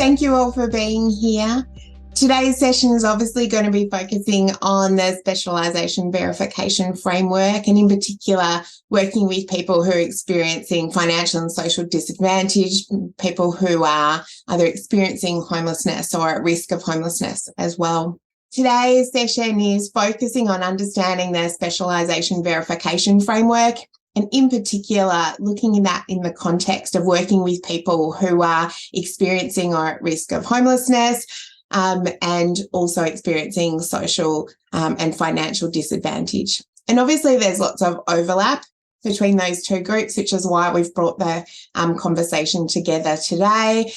Thank you all for being here. Today's session is obviously going to be focusing on the Specialisation Verification Framework, and in particular, working with people who are experiencing financial and social disadvantage, people who are either experiencing homelessness or at risk of homelessness as well. Today's session is focusing on understanding the Specialisation Verification Framework, and in particular, looking at that in the context of working with people who are experiencing or at risk of homelessness, and also experiencing social and financial disadvantage. And obviously there's lots of overlap between those two groups, which is why we've brought the conversation together today.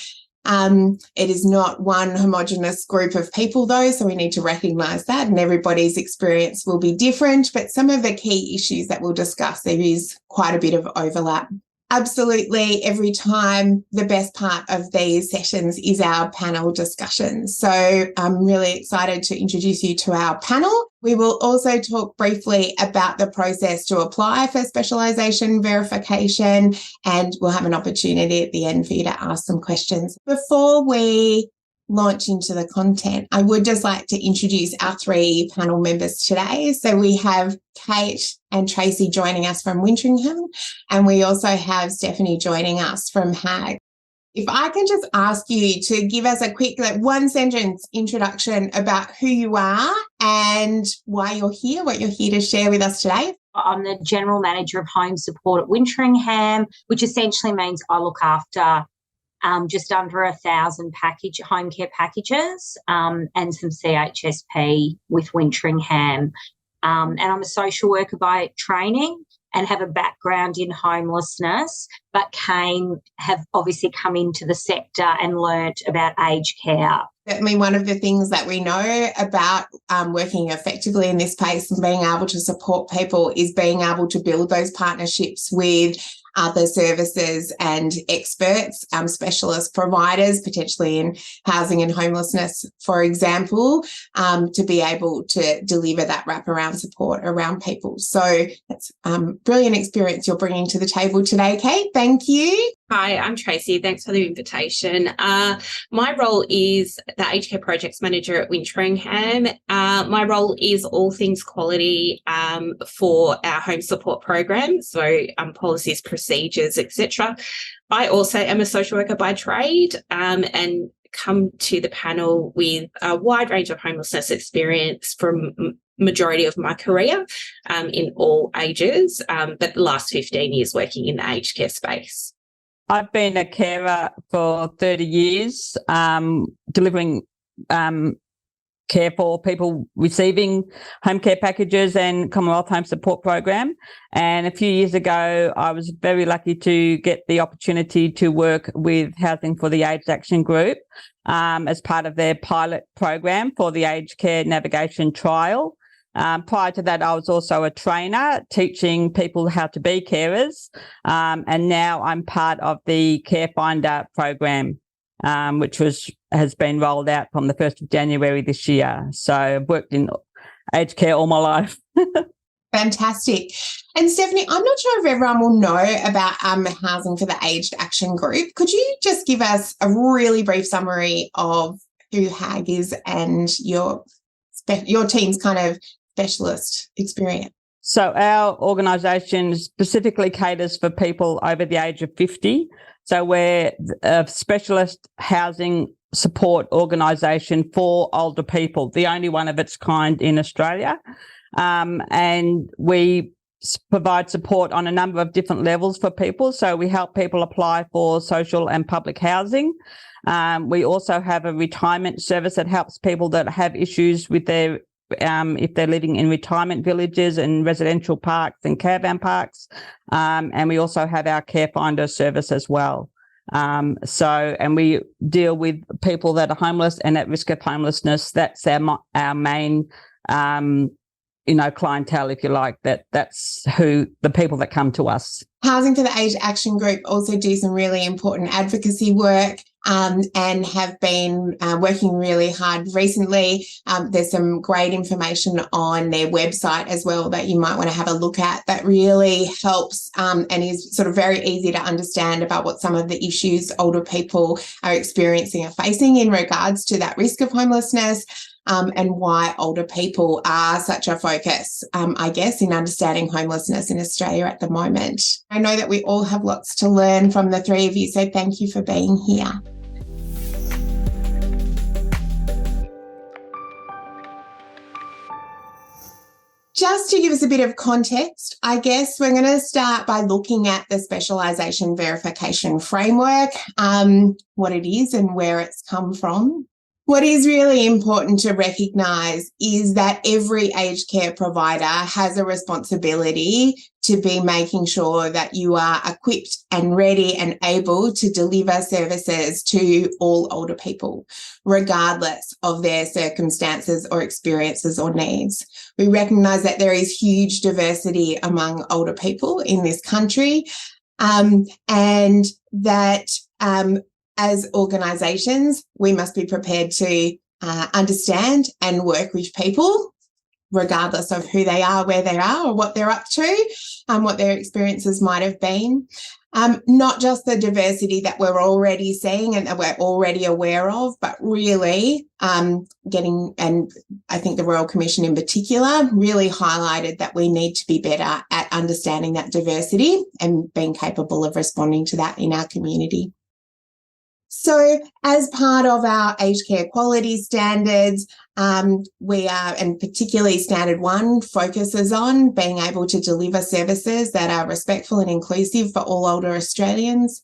It is not one homogenous group of people though, so we need to recognise that, and everybody's experience will be different, but some of the key issues that we'll discuss, there is quite a bit of overlap. Absolutely, every time the best part of these sessions is our panel discussion. So I'm really excited to introduce you to our panel. We will also talk briefly about the process to apply for specialisation verification, and we'll have an opportunity at the end for you to ask some questions. Before we launch into the content, I would just like to introduce our three panel members today. So we have Kate and Tracey joining us from Wintringham, and we also have Stephanie joining us from HAAG. If I can just ask you to give us a quick one sentence introduction about who you are and why you're here, what you're here to share with us today. I'm the General Manager of Home Support at Wintringham, which essentially means I look after just under 1,000 home care packages and some CHSP with Wintringham. And I'm a social worker by training and have a background in homelessness, but have obviously come into the sector and learnt about aged care. Certainly one of the things that we know about working effectively in this space and being able to support people is being able to build those partnerships with other services and experts, specialist providers, potentially in housing and homelessness, for example, to be able to deliver that wraparound support around people. So that's brilliant experience you're bringing to the table today, Kate. Thank you. Hi, I'm Tracey. Thanks for the invitation. My role is the Aged Care Projects Manager at Wintringham. My role is all things quality for our home support program, so policies, procedures, etc. I also am a social worker by trade and come to the panel with a wide range of homelessness experience from majority of my career in all ages, but the last 15 years working in the aged care space. I've been a carer for 30 years, delivering care for people receiving home care packages and Commonwealth Home Support Program. And a few years ago, I was very lucky to get the opportunity to work with Housing for the Aged Action Group as part of their pilot program for the aged care navigation trial. Prior to that, I was also a trainer teaching people how to be carers, and now I'm part of the Care Finder program, which has been rolled out from the 1st of January this year. So I've worked in aged care all my life. Fantastic. And Stephanie, I'm not sure if everyone will know about Housing for the Aged Action Group. Could you just give us a really brief summary of who HAAG is and your team's kind of specialist experience? So our organisation specifically caters for people over the age of 50. So we're a specialist housing support organisation for older people, the only one of its kind in Australia. And we provide support on a number of different levels for people. So we help people apply for social and public housing. We also have a retirement service that helps people that have issues with their if they're living in retirement villages and residential parks and caravan parks. And we also have our Care Finder service as well. And we deal with people that are homeless and at risk of homelessness. That's our main, clientele, if you like. That's who the people that come to us. Housing for the Aged Action Group also do some really important advocacy work and have been working really hard recently. There's some great information on their website as well that you might want to have a look at that really helps and is sort of very easy to understand about what some of the issues older people are experiencing or facing in regards to that risk of homelessness. And why older people are such a focus, I guess, in understanding homelessness in Australia at the moment. I know that we all have lots to learn from the three of you, so thank you for being here. Just to give us a bit of context, I guess we're going to start by looking at the Specialisation Verification Framework, what it is and where it's come from. What is really important to recognise is that every aged care provider has a responsibility to be making sure that you are equipped and ready and able to deliver services to all older people, regardless of their circumstances or experiences or needs. We recognise that there is huge diversity among older people in this country, and that as organisations, we must be prepared to understand and work with people, regardless of who they are, where they are, or what they're up to, what their experiences might have been. Not just the diversity that we're already seeing and that we're already aware of, but really getting, and I think the Royal Commission in particular really highlighted that we need to be better at understanding that diversity and being capable of responding to that in our community. So as part of our aged care quality standards, we are, and particularly Standard 1 focuses on being able to deliver services that are respectful and inclusive for all older Australians.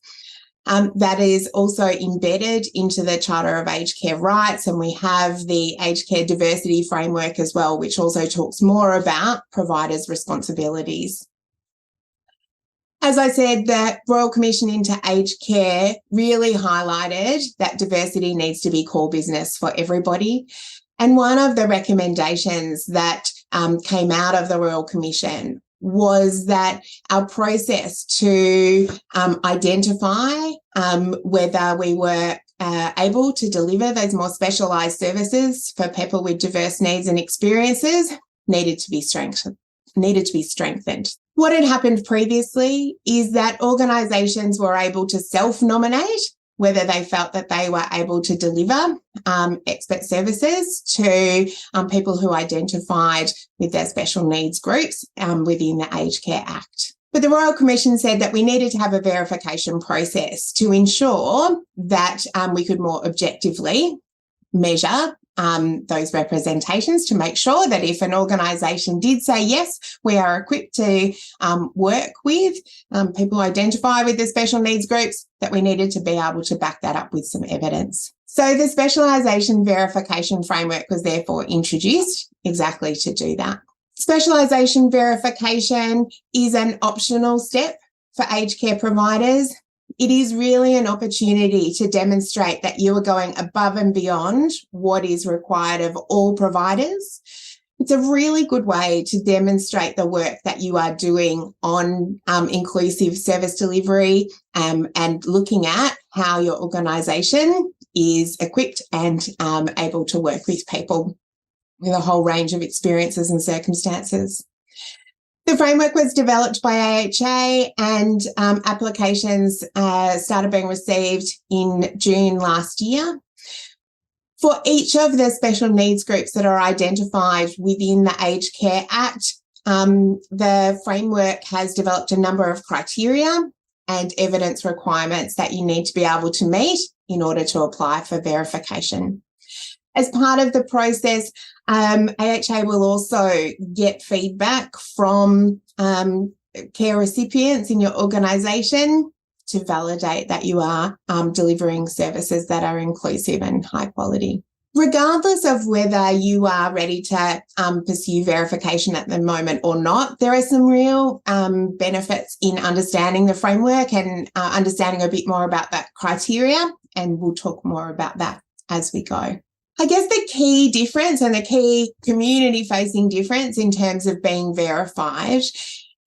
That is also embedded into the Charter of Aged Care Rights, and we have the Aged Care Diversity Framework as well, which also talks more about providers' responsibilities. As I said, the Royal Commission into Aged Care really highlighted that diversity needs to be core business for everybody. And one of the recommendations that came out of the Royal Commission was that our process to identify whether we were able to deliver those more specialised services for people with diverse needs and experiences needed to be strengthened. What had happened previously is that organisations were able to self-nominate whether they felt that they were able to deliver expert services to people who identified with their special needs groups within the Aged Care Act. But the Royal Commission said that we needed to have a verification process to ensure that we could more objectively measure those representations to make sure that if an organisation did say, yes, we are equipped to work with people who identify with the special needs groups, that we needed to be able to back that up with some evidence. So the Specialisation Verification Framework was therefore introduced exactly to do that. Specialisation verification is an optional step for aged care providers. It is really an opportunity to demonstrate that you are going above and beyond what is required of all providers. It's a really good way to demonstrate the work that you are doing on inclusive service delivery and looking at how your organisation is equipped and able to work with people with a whole range of experiences and circumstances. The framework was developed by AHA and applications started being received in June last year. For each of the special needs groups that are identified within the Aged Care Act, the framework has developed a number of criteria and evidence requirements that you need to be able to meet in order to apply for verification. As part of the process, AHA will also get feedback from care recipients in your organisation to validate that you are delivering services that are inclusive and high quality. Regardless of whether you are ready to pursue verification at the moment or not, there are some real benefits in understanding the framework and understanding a bit more about that criteria, and we'll talk more about that as we go. I guess the key difference and the key community-facing difference in terms of being verified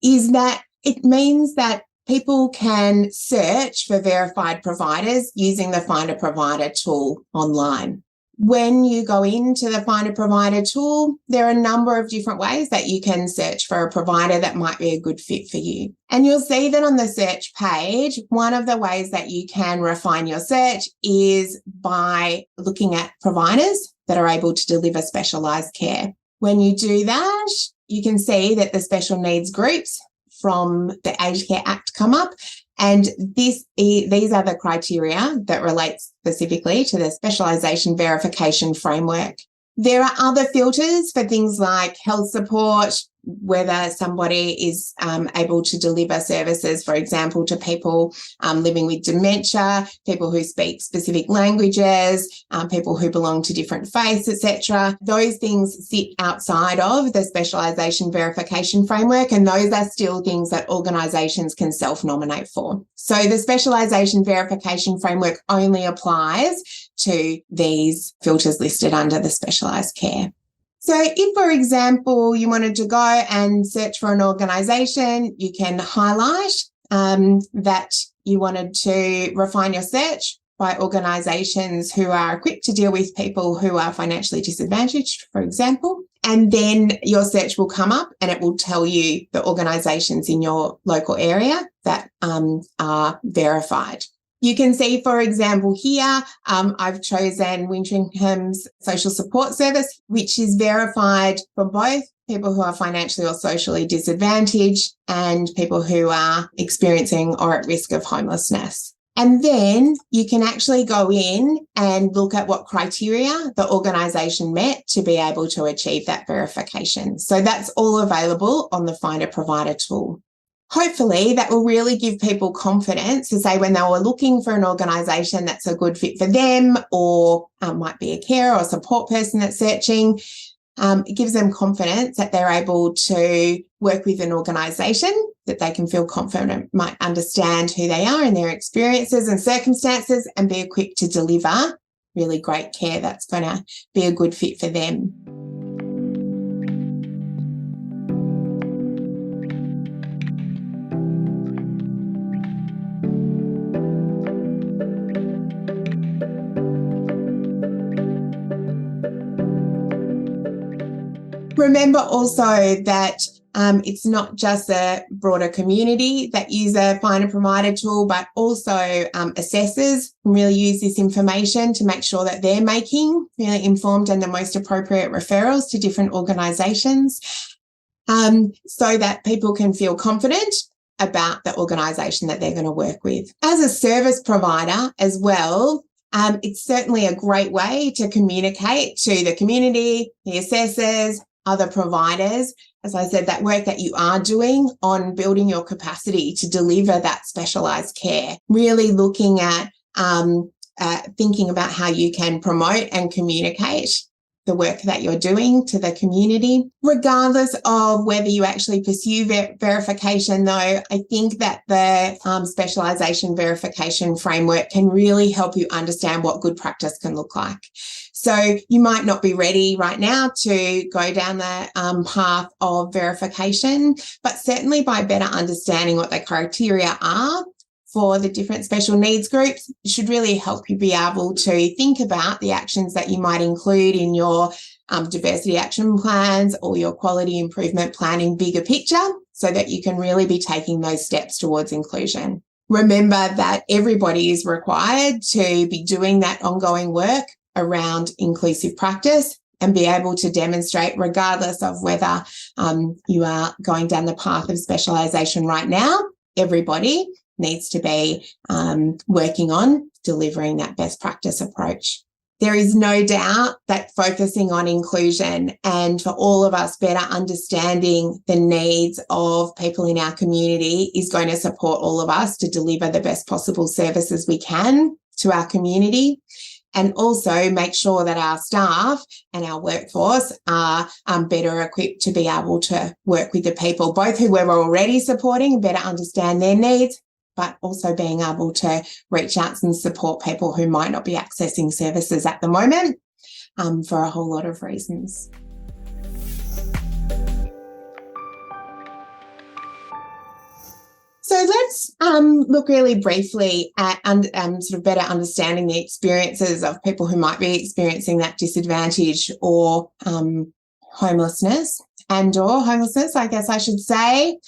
is that it means that people can search for verified providers using the Find a Provider tool online. When you go into the Find a Provider tool, there are a number of different ways that you can search for a provider that might be a good fit for you. And you'll see that on the search page, one of the ways that you can refine your search is by looking at providers that are able to deliver specialised care. When you do that, you can see that the special needs groups from the Aged Care Act come up. And these are the criteria that relate specifically to the Specialisation Verification Framework. There are other filters for things like health support, whether somebody is able to deliver services, for example, to people living with dementia, people who speak specific languages, people who belong to different faiths, etc. Those things sit outside of the Specialisation Verification Framework, and those are still things that organisations can self-nominate for. So the Specialisation Verification Framework only applies to these filters listed under the specialised care. So if, for example, you wanted to go and search for an organisation, you can highlight that you wanted to refine your search by organisations who are equipped to deal with people who are financially disadvantaged, for example. And then your search will come up and it will tell you the organisations in your local area that are verified. You can see, for example, here, I've chosen Wintrinkham's Social Support Service, which is verified for both people who are financially or socially disadvantaged and people who are experiencing or at risk of homelessness. And then you can actually go in and look at what criteria the organisation met to be able to achieve that verification. So that's all available on the Find a Provider tool. Hopefully that will really give people confidence to say when they were looking for an organisation that's a good fit for them, or might be a carer or support person that's searching, it gives them confidence that they're able to work with an organisation that they can feel confident might understand who they are and their experiences and circumstances and be equipped to deliver really great care that's going to be a good fit for them. Remember also that it's not just a broader community that use a Find a Provider tool, but also assessors can really use this information to make sure that they're making really informed and the most appropriate referrals to different organisations, so that people can feel confident about the organisation that they're going to work with. As a service provider as well, it's certainly a great way to communicate to the community, the assessors, other providers, as I said, that work that you are doing on building your capacity to deliver that specialised care, really looking at thinking about how you can promote and communicate the work that you're doing to the community. Regardless of whether you actually pursue verification, though, I think that the Specialisation Verification Framework can really help you understand what good practice can look like. So you might not be ready right now to go down the path of verification, but certainly by better understanding what the criteria are for the different special needs groups, it should really help you be able to think about the actions that you might include in your diversity action plans or your quality improvement plan in bigger picture, so that you can really be taking those steps towards inclusion. Remember that everybody is required to be doing that ongoing work around inclusive practice and be able to demonstrate, regardless of whether you are going down the path of specialisation right now, everybody needs to be working on delivering that best practice approach. There is no doubt that focusing on inclusion and for all of us better understanding the needs of people in our community is going to support all of us to deliver the best possible services we can to our community, and also make sure that our staff and our workforce are better equipped to be able to work with the people, both who we're already supporting and better understand their needs, but also being able to reach out and support people who might not be accessing services at the moment for a whole lot of reasons. So let's look really briefly at sort of better understanding the experiences of people who might be experiencing that disadvantage or homelessness or homelessness, I guess I should say.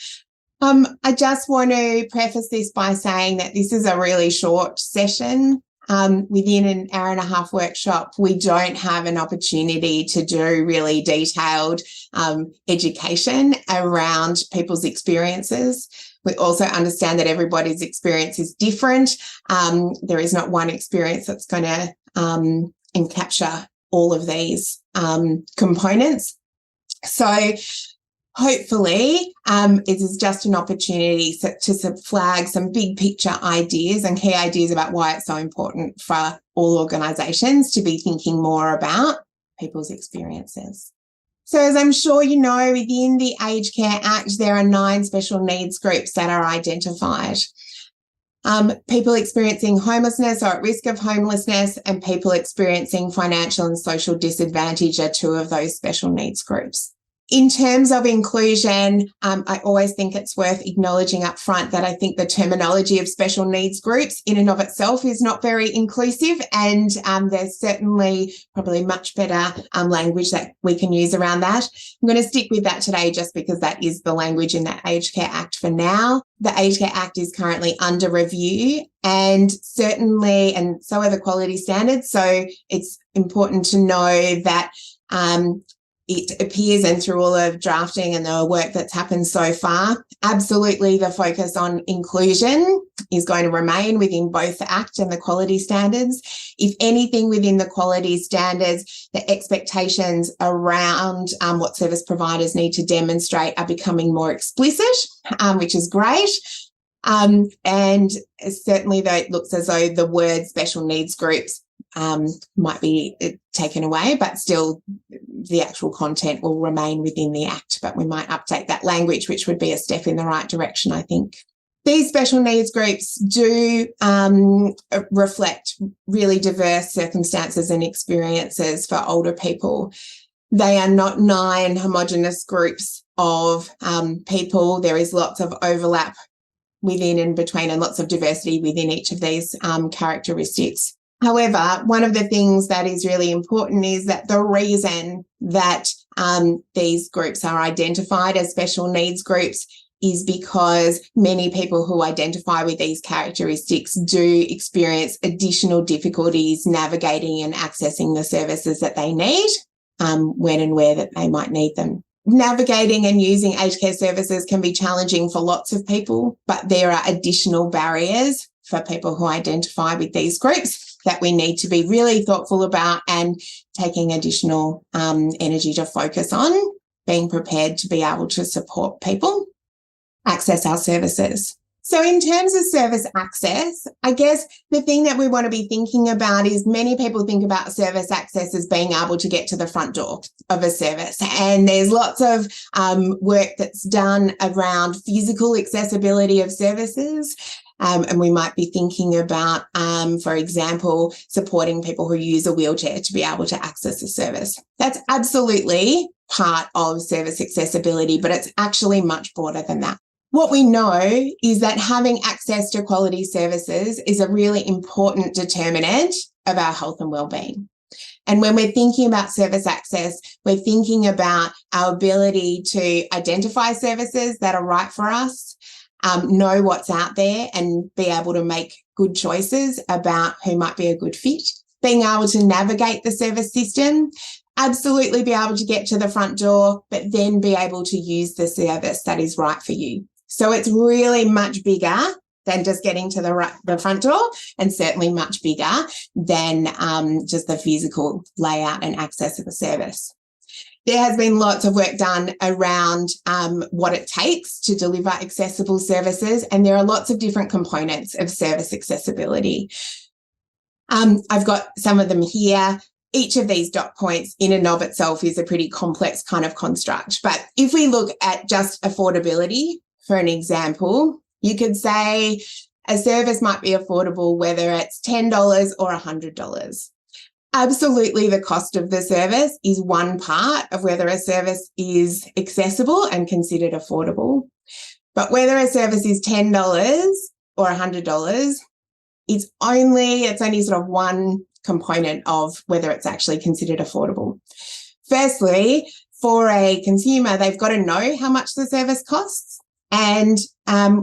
I just want to preface this by saying that this is a really short session. Within an hour and a half workshop, we don't have an opportunity to do really detailed education around people's experiences. We also understand that everybody's experience is different. There is not one experience that's going to encapture all of these components. So hopefully, it is just an opportunity to flag some big picture ideas and key ideas about why it's so important for all organisations to be thinking more about people's experiences. So as I'm sure you know, within the Aged Care Act, there are 9 special needs groups that are identified. People experiencing homelessness or at risk of homelessness and people experiencing financial and social disadvantage are 2 of those special needs groups. In terms of inclusion, I always think it's worth acknowledging up front that I think the terminology of special needs groups in and of itself is not very inclusive, and there's certainly probably much better language that we can use around that. I'm going to stick with that today just because that is the language in the Aged Care Act for now. The Aged Care Act is currently under review and certainly, and so are the quality standards. So it's important to know that it appears, and through all of drafting and the work that's happened so far, absolutely the focus on inclusion is going to remain within both the Act and the quality standards. If anything, within the quality standards, the expectations around what service providers need to demonstrate are becoming more explicit, which is great. And certainly though it looks as though the word special needs groups might be taken away, but still the actual content will remain within the Act, but we might update that language, which would be a step in the right direction, I think. These special needs groups do reflect really diverse circumstances and experiences for older people. They are not 9 homogenous groups of people. There is lots of overlap within and between and lots of diversity within each of these characteristics. However, one of the things that is really important is that the reason that these groups are identified as special needs groups is because many people who identify with these characteristics do experience additional difficulties navigating and accessing the services that they need when and where that they might need them. Navigating and using aged care services can be challenging for lots of people, but there are additional barriers for people who identify with these groups that we need to be really thoughtful about and taking additional energy to focus on, being prepared to be able to support people access our services. So in terms of service access, I guess the thing that we want to be thinking about is many people think about service access as being able to get to the front door of a service. And there's lots of work that's done around physical accessibility of services. And we might be thinking about, for example, supporting people who use a wheelchair to be able to access a service. That's absolutely part of service accessibility, but it's actually much broader than that. What we know is that having access to quality services is a really important determinant of our health and wellbeing. And when we're thinking about service access, we're thinking about our ability to identify services that are right for us, know what's out there and be able to make good choices about who might be a good fit, being able to navigate the service system, absolutely be able to get to the front door, but then be able to use the service that is right for you. So it's really much bigger than just getting to the front door, and certainly much bigger than just the physical layout and access of the service. There has been lots of work done around what it takes to deliver accessible services, and there are lots of different components of service accessibility. I've got some of them here. Each of these dot points in and of itself is a pretty complex kind of construct. But if we look at just affordability, for an example, you could say a service might be affordable whether it's $10 or $100. Absolutely, the cost of the service is one part of whether a service is accessible and considered affordable. But whether a service is $10 or $100, it's only sort of one component of whether it's actually considered affordable. Firstly, for a consumer, they've got to know how much the service costs, and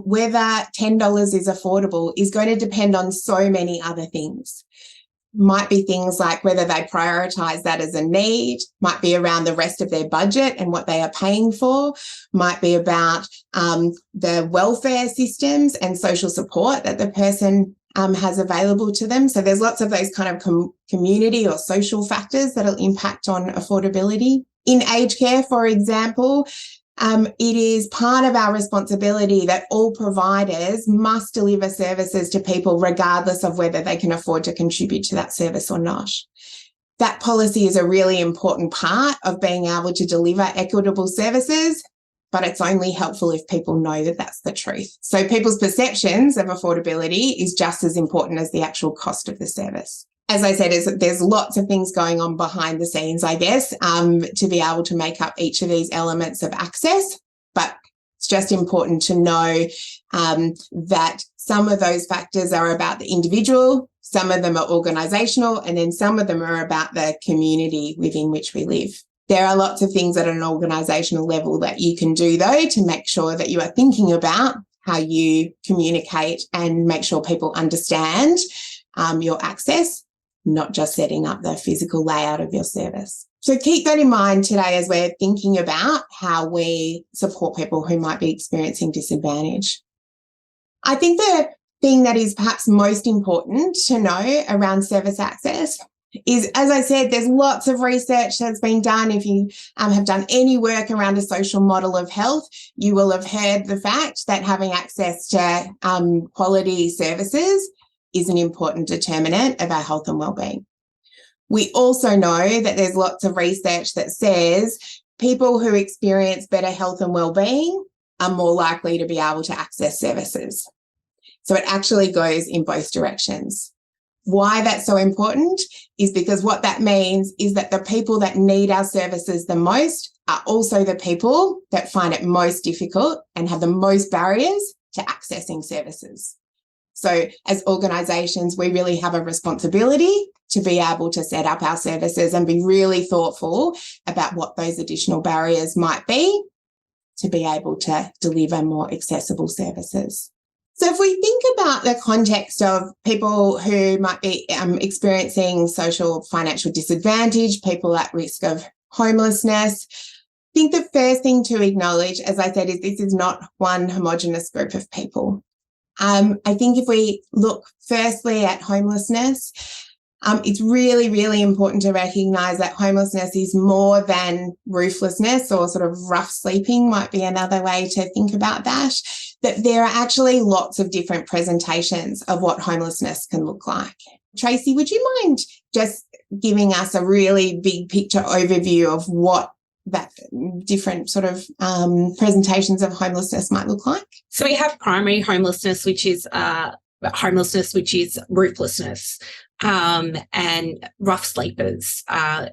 whether $10 is affordable is going to depend on so many other things. Might be things like whether they prioritise that as a need, might be around the rest of their budget and what they are paying for, might be about the welfare systems and social support that the person has available to them. So there's lots of those kind of community or social factors that'll impact on affordability. In aged care, for example, it is part of our responsibility that all providers must deliver services to people regardless of whether they can afford to contribute to that service or not. That policy is a really important part of being able to deliver equitable services, but it's only helpful if people know that that's the truth. So people's perceptions of affordability is just as important as the actual cost of the service. As I said, there's lots of things going on behind the scenes, I guess, to be able to make up each of these elements of access. But it's just important to know that some of those factors are about the individual, some of them are organisational, and then some of them are about the community within which we live. There are lots of things at an organisational level that you can do, though, to make sure that you are thinking about how you communicate and make sure people understand your access, not just setting up the physical layout of your service. So keep that in mind today as we're thinking about how we support people who might be experiencing disadvantage. I think the thing that is perhaps most important to know around service access is, as I said, there's lots of research that's been done. If you have done any work around a social model of health, you will have heard the fact that having access to quality services is an important determinant of our health and wellbeing. We also know that there's lots of research that says people who experience better health and wellbeing are more likely to be able to access services. So it actually goes in both directions. Why that's so important is because what that means is that the people that need our services the most are also the people that find it most difficult and have the most barriers to accessing services. So as organisations, we really have a responsibility to be able to set up our services and be really thoughtful about what those additional barriers might be to be able to deliver more accessible services. So if we think about the context of people who might be experiencing social financial disadvantage, people at risk of homelessness, I think the first thing to acknowledge, as I said, is this is not one homogenous group of people. I think if we look firstly at homelessness, it's really, really important to recognise that homelessness is more than rooflessness, or sort of rough sleeping might be another way to think about that there are actually lots of different presentations of what homelessness can look like. Tracey, would you mind just giving us a really big picture overview of what that different sort of presentations of homelessness might look like? So we have primary homelessness, which is rooflessness, and rough sleepers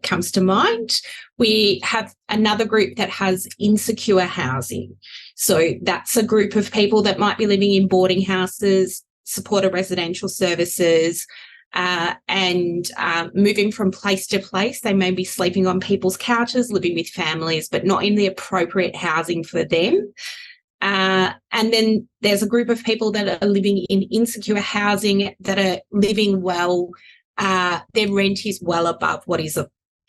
comes to mind. We have another group that has insecure housing. So that's a group of people that might be living in boarding houses, supported residential services, and moving from place to place. They may be sleeping on people's couches, living with families, but not in the appropriate housing for them. And then there's a group of people that are living in insecure housing that are living well. Their rent is well above what is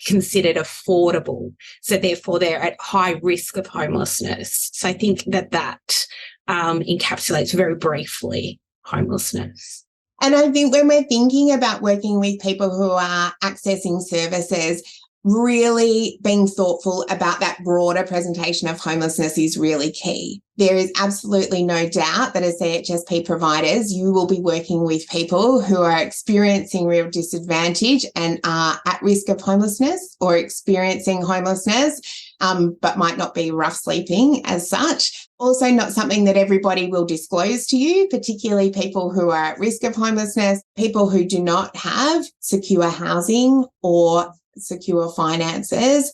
considered affordable. So therefore they're at high risk of homelessness. So I think that encapsulates very briefly homelessness. And I think when we're thinking about working with people who are accessing services, really being thoughtful about that broader presentation of homelessness is really key. There is absolutely no doubt that as CHSP providers, you will be working with people who are experiencing real disadvantage and are at risk of homelessness or experiencing homelessness, but might not be rough sleeping as such. Also not something that everybody will disclose to you, particularly people who are at risk of homelessness, people who do not have secure housing or secure finances,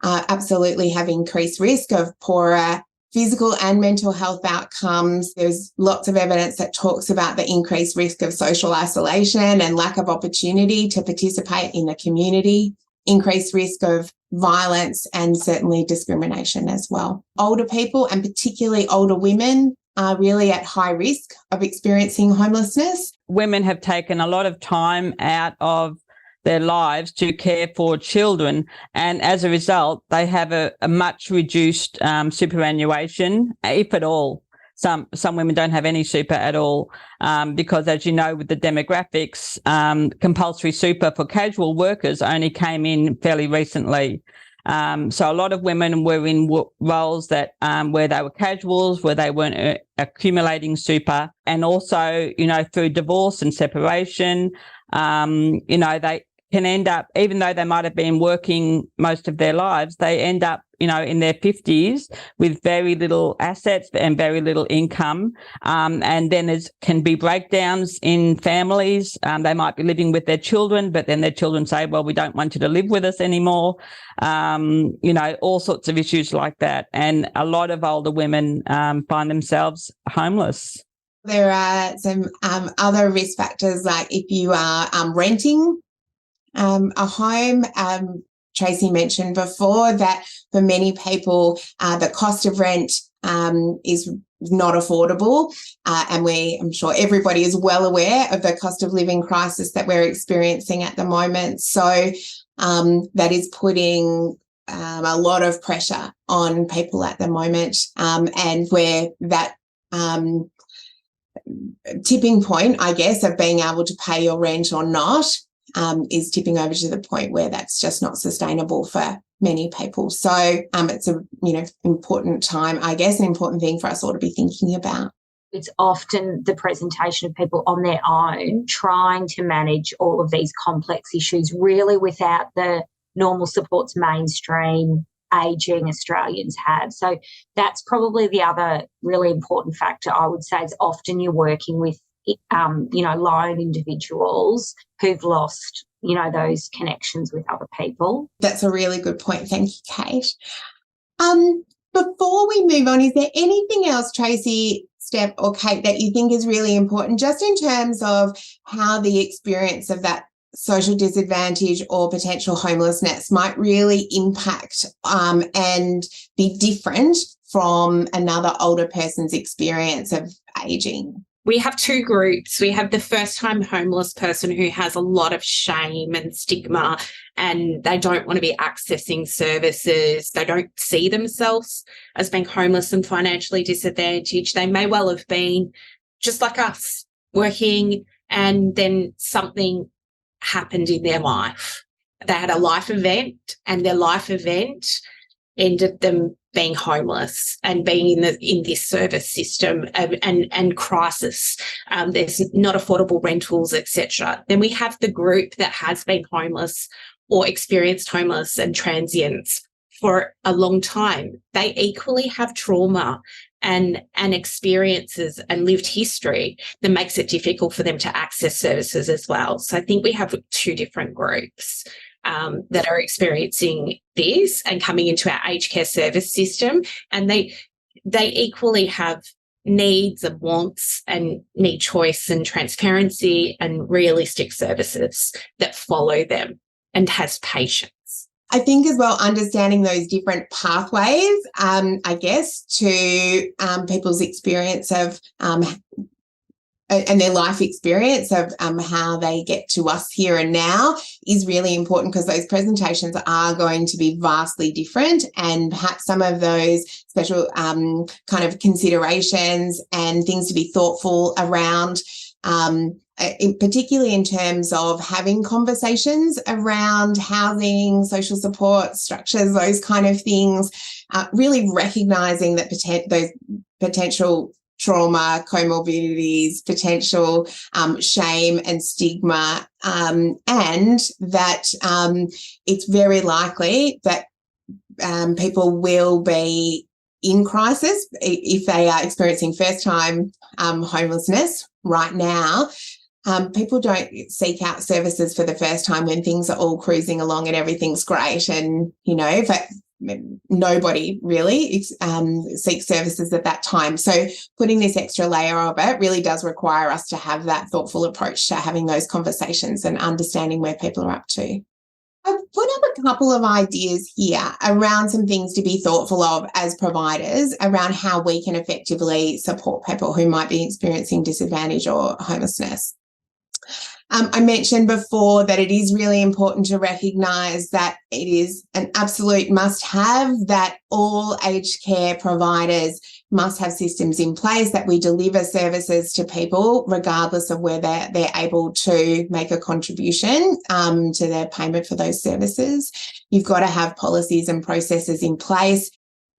absolutely have increased risk of poorer physical and mental health outcomes. There's lots of evidence that talks about the increased risk of social isolation and lack of opportunity to participate in the community, increased risk of violence and certainly discrimination as well. Older people, and particularly older women, are really at high risk of experiencing homelessness. Women have taken a lot of time out of their lives to care for children, and as a result, they have a much reduced superannuation, if at all. Some women don't have any super at all because, as you know, with the demographics, compulsory super for casual workers only came in fairly recently. So a lot of women were in roles that where they were casuals, where they weren't accumulating super, and also, through divorce and separation, they can end up, even though they might have been working most of their lives, they end up, in their 50s with very little assets and very little income. And then there can be breakdowns in families. They might be living with their children, but then their children say, well, we don't want you to live with us anymore. All sorts of issues like that. And a lot of older women find themselves homeless. There are some other risk factors, like if you are renting a home. Tracy mentioned before that for many people, the cost of rent is not affordable. And I'm sure everybody is well aware of the cost of living crisis that we're experiencing at the moment. So that is putting a lot of pressure on people at the moment, and where that tipping point, I guess, of being able to pay your rent or not is tipping over to the point where that's just not sustainable for many people. So it's a important time, I guess, an important thing for us all to be thinking about. It's often the presentation of people on their own trying to manage all of these complex issues, really without the normal supports mainstream ageing Australians have. So that's probably the other really important factor, I would say, is often you're working with lone individuals who've lost, those connections with other people. That's a really good point. Thank you, Kate. Before we move on, is there anything else, Tracey, Steph or Kate, that you think is really important, just in terms of how the experience of that social disadvantage or potential homelessness might really impact and be different from another older person's experience of ageing? We have two groups. We have the first-time homeless person who has a lot of shame and stigma, and they don't want to be accessing services. They don't see themselves as being homeless and financially disadvantaged. They may well have been just like us, working, and then something happened in their life. They had a life event, and their life event ended them being homeless and being in this service system and crisis. There's not affordable rentals, etc. Then we have the group that has been homeless or experienced homeless and transients for a long time. They equally have trauma and experiences and lived history that makes it difficult for them to access services as well. So I think we have two different groups that are experiencing this and coming into our aged care service system, and they equally have needs and wants and need choice and transparency and realistic services that follow them and has patience. I think as well, understanding those different pathways, I guess, to people's experience of and their life experience of how they get to us here and now is really important, because those presentations are going to be vastly different, and perhaps some of those special kind of considerations and things to be thoughtful around, particularly in terms of having conversations around housing, social support structures, those kind of things, really recognising that those potential trauma, comorbidities, potential shame and stigma, and that it's very likely that people will be in crisis if they are experiencing first-time homelessness right now. People don't seek out services for the first time when things are all cruising along and everything's great. And, but nobody really seeks services at that time. So putting this extra layer of it really does require us to have that thoughtful approach to having those conversations and understanding where people are up to. I've put up a couple of ideas here around some things to be thoughtful of as providers around how we can effectively support people who might be experiencing disadvantage or homelessness. I mentioned before that it is really important to recognise that it is an absolute must-have that all aged care providers must have systems in place, that we deliver services to people regardless of whether they're able to make a contribution to their payment for those services. You've got to have policies and processes in place.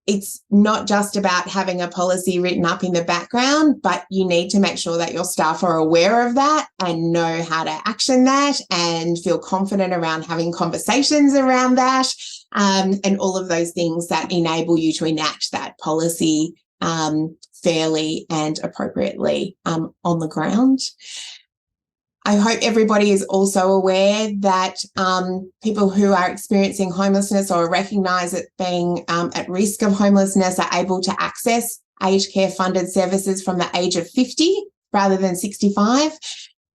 It's not just about having a policy written up in the background, but you need to make sure that your staff are aware of that and know how to action that and feel confident around having conversations around that, and all of those things that enable you to enact that policy fairly and appropriately on the ground. I hope everybody is also aware that people who are experiencing homelessness or recognise it being at risk of homelessness are able to access aged care funded services from the age of 50 rather than 65.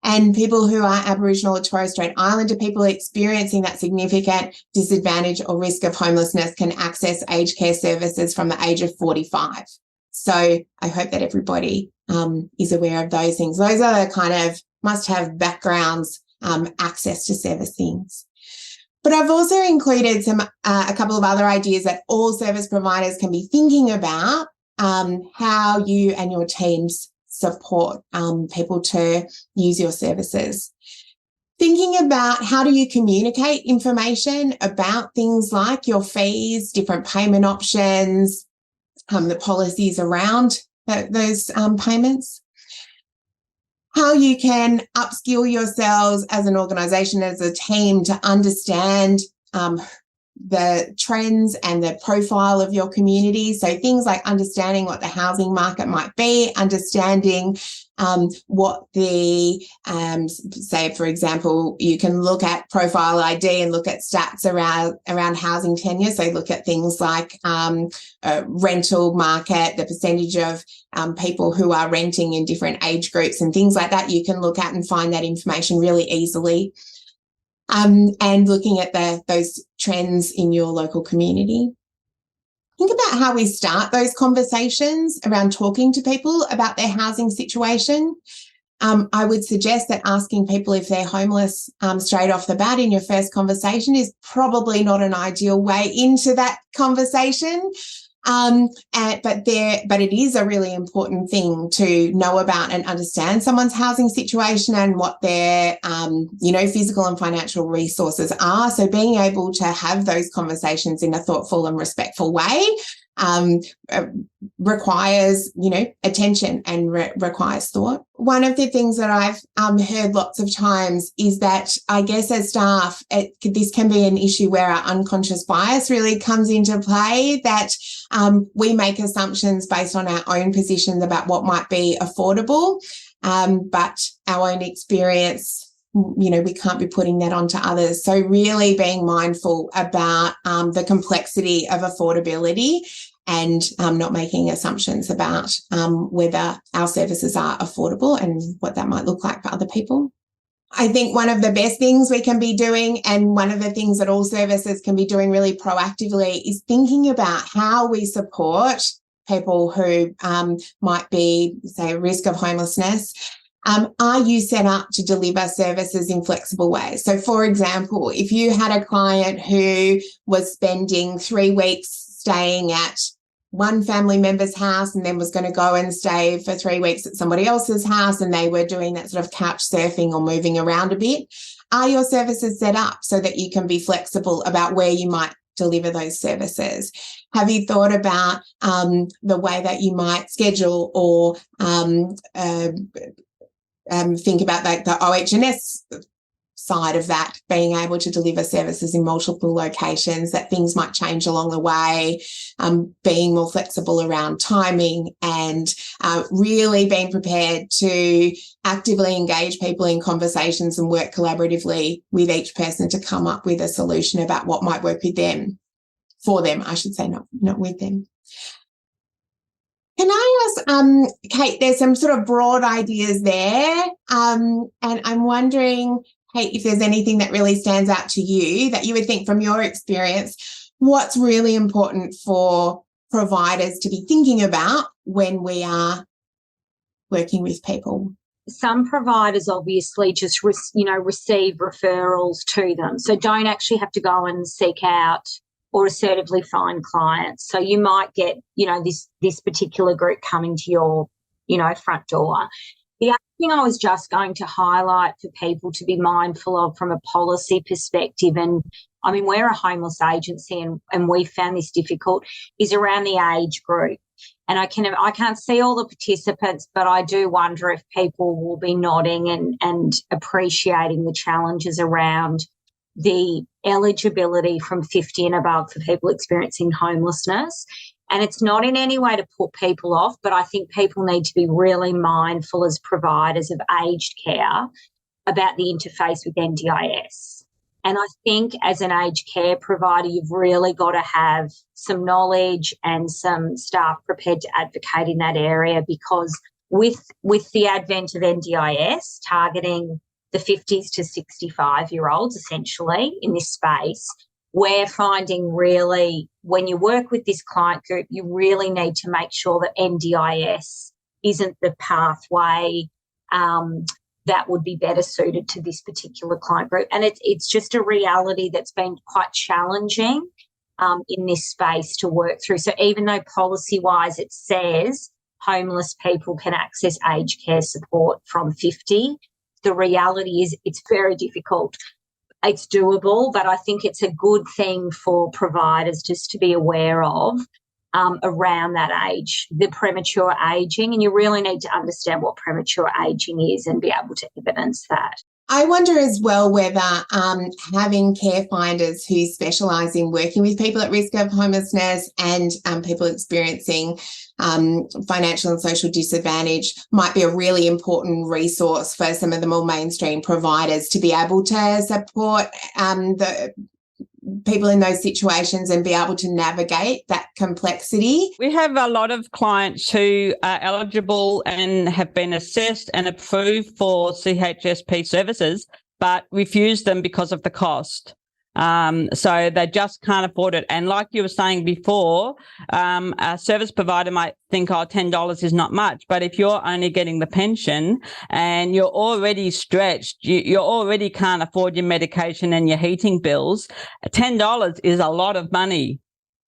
And people who are Aboriginal or Torres Strait Islander people experiencing that significant disadvantage or risk of homelessness can access aged care services from the age of 45. So I hope that everybody is aware of those things. Those are the kind of must-have backgrounds, access to service things. But I've also included a couple of other ideas that all service providers can be thinking about how you and your teams support people to use your services. Thinking about how do you communicate information about things like your fees, different payment options, the policies around those payments. How you can upskill yourselves as an organisation, as a team, to understand the trends and the profile of your community. So things like understanding what the housing market might be, understanding what the, say, for example, you can look at profile ID and look at stats around housing tenure. So look at things like rental market, the percentage of people who are renting in different age groups and things like that. You can look at and find that information really easily. And looking at those trends in your local community. Think about how we start those conversations around talking to people about their housing situation. I would suggest that asking people if they're homeless straight off the bat in your first conversation is probably not an ideal way into that conversation. But it is a really important thing to know about and understand someone's housing situation and what their, physical and financial resources are. So being able to have those conversations in a thoughtful and respectful way requires, attention and requires thought. One of the things that I've heard lots of times is that I guess as staff, this can be an issue where our unconscious bias really comes into play, that we make assumptions based on our own positions about what might be affordable, but our own experience, we can't be putting that onto others. So really being mindful about the complexity of affordability and not making assumptions about whether our services are affordable and what that might look like for other people. I think one of the best things we can be doing, and one of the things that all services can be doing really proactively, is thinking about how we support people who might be, say, at risk of homelessness. Are you set up to deliver services in flexible ways? So, for example, if you had a client who was spending 3 weeks staying at one family member's house and then was going to go and stay for 3 weeks at somebody else's house, and they were doing that sort of couch surfing or moving around a bit, are your services set up so that you can be flexible about where you might deliver those services? Have you thought about the way that you might schedule or think about like the OH&S side of that, being able to deliver services in multiple locations, that things might change along the way, being more flexible around timing, and really being prepared to actively engage people in conversations and work collaboratively with each person to come up with a solution about what might work with them, for them, I should say, not with them. Can I ask, Kate, there's some sort of broad ideas there, and I'm wondering, Kate, if there's anything that really stands out to you that you would think from your experience, what's really important for providers to be thinking about when we are working with people? Some providers obviously just, receive referrals to them, so don't actually have to go and seek out or assertively find clients. So you might get, this particular group coming to your, front door. The other thing I was just going to highlight for people to be mindful of from a policy perspective, and I mean, we're a homeless agency and we found this difficult, is around the age group. And I can't see all the participants, but I do wonder if people will be nodding and appreciating the challenges around the eligibility from 50 and above for people experiencing homelessness. And it's not in any way to put people off, but I think people need to be really mindful as providers of aged care about the interface with NDIS. And I think as an aged care provider, you've really got to have some knowledge and some staff prepared to advocate in that area, because with the advent of NDIS targeting the 50s to 65-year-olds essentially in this space, we're finding really when you work with this client group, you really need to make sure that NDIS isn't the pathway that would be better suited to this particular client group. And it's just a reality that's been quite challenging in this space to work through. So even though policy-wise it says homeless people can access aged care support from 50, the reality is it's very difficult. It's doable, but I think it's a good thing for providers just to be aware of around that age, the premature ageing, and you really need to understand what premature ageing is and be able to evidence that. I wonder as well whether having care finders who specialise in working with people at risk of homelessness and people experiencing financial and social disadvantage might be a really important resource for some of the more mainstream providers to be able to support the people in those situations and be able to navigate that complexity. We have a lot of clients who are eligible and have been assessed and approved for CHSP services, but refuse them because of the cost. So they just can't afford it. And like you were saying before, a service provider might think, $10 is not much. But if you're only getting the pension and you're already stretched, you already can't afford your medication and your heating bills, $10 is a lot of money.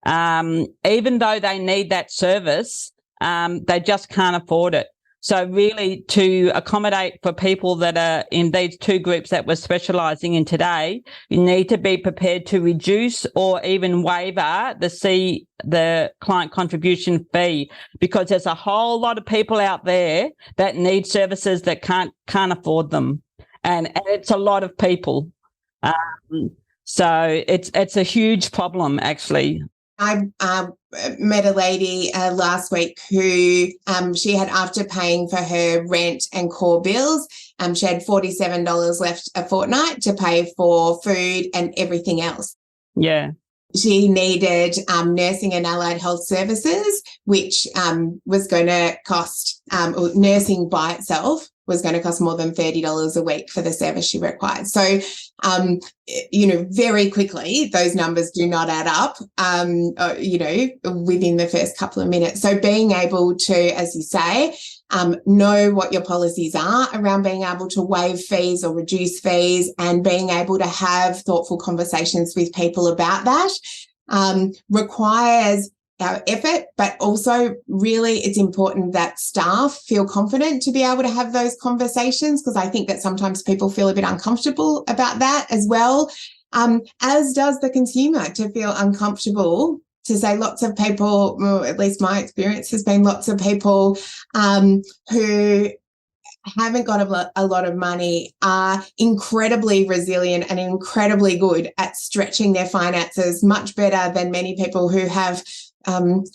Even though they need that service, they just can't afford it. So really to accommodate for people that are in these two groups that we're specialising in today, you need to be prepared to reduce or even waiver the client contribution fee, because there's a whole lot of people out there that need services that can't afford them. And it's a lot of people. So it's a huge problem, actually. I met a lady last week who she had, after paying for her rent and core bills, she had $47 left a fortnight to pay for food and everything else. Yeah. She needed nursing and allied health services, which was going to cost, nursing by itself was going to cost more than $30 a week for the service she required. So, very quickly, those numbers do not add up, within the first couple of minutes. So being able to, as you say, know what your policies are around being able to waive fees or reduce fees, and being able to have thoughtful conversations with people about that requires our effort, but also really it's important that staff feel confident to be able to have those conversations, because I think that sometimes people feel a bit uncomfortable about that as well, as does the consumer to feel uncomfortable to say. Lots of people, well, at least my experience has been lots of people who haven't got a lot of money are incredibly resilient and incredibly good at stretching their finances, much better than many people who have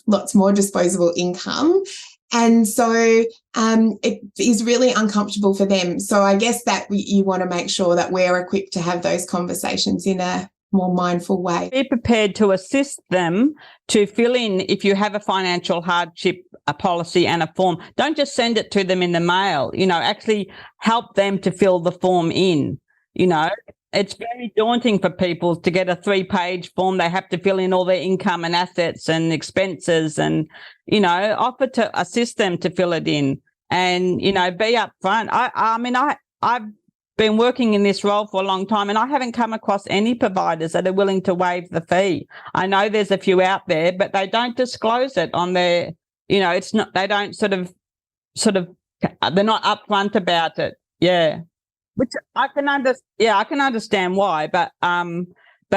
lots more disposable income. And so it is really uncomfortable for them. So I guess that you want to make sure that we're equipped to have those conversations in a more mindful way. Be prepared to assist them to fill in if you have a financial hardship, a policy and a form. Don't just send it to them in the mail, actually help them to fill the form in. It's very daunting for people to get a 3-page form. They have to fill in all their income and assets and expenses and, offer to assist them to fill it in and, be upfront. I've been working in this role for a long time and I haven't come across any providers that are willing to waive the fee. I know there's a few out there, but they don't disclose it on their, it's not, they don't sort of, they're not upfront about it. Yeah. Which I can understand why, but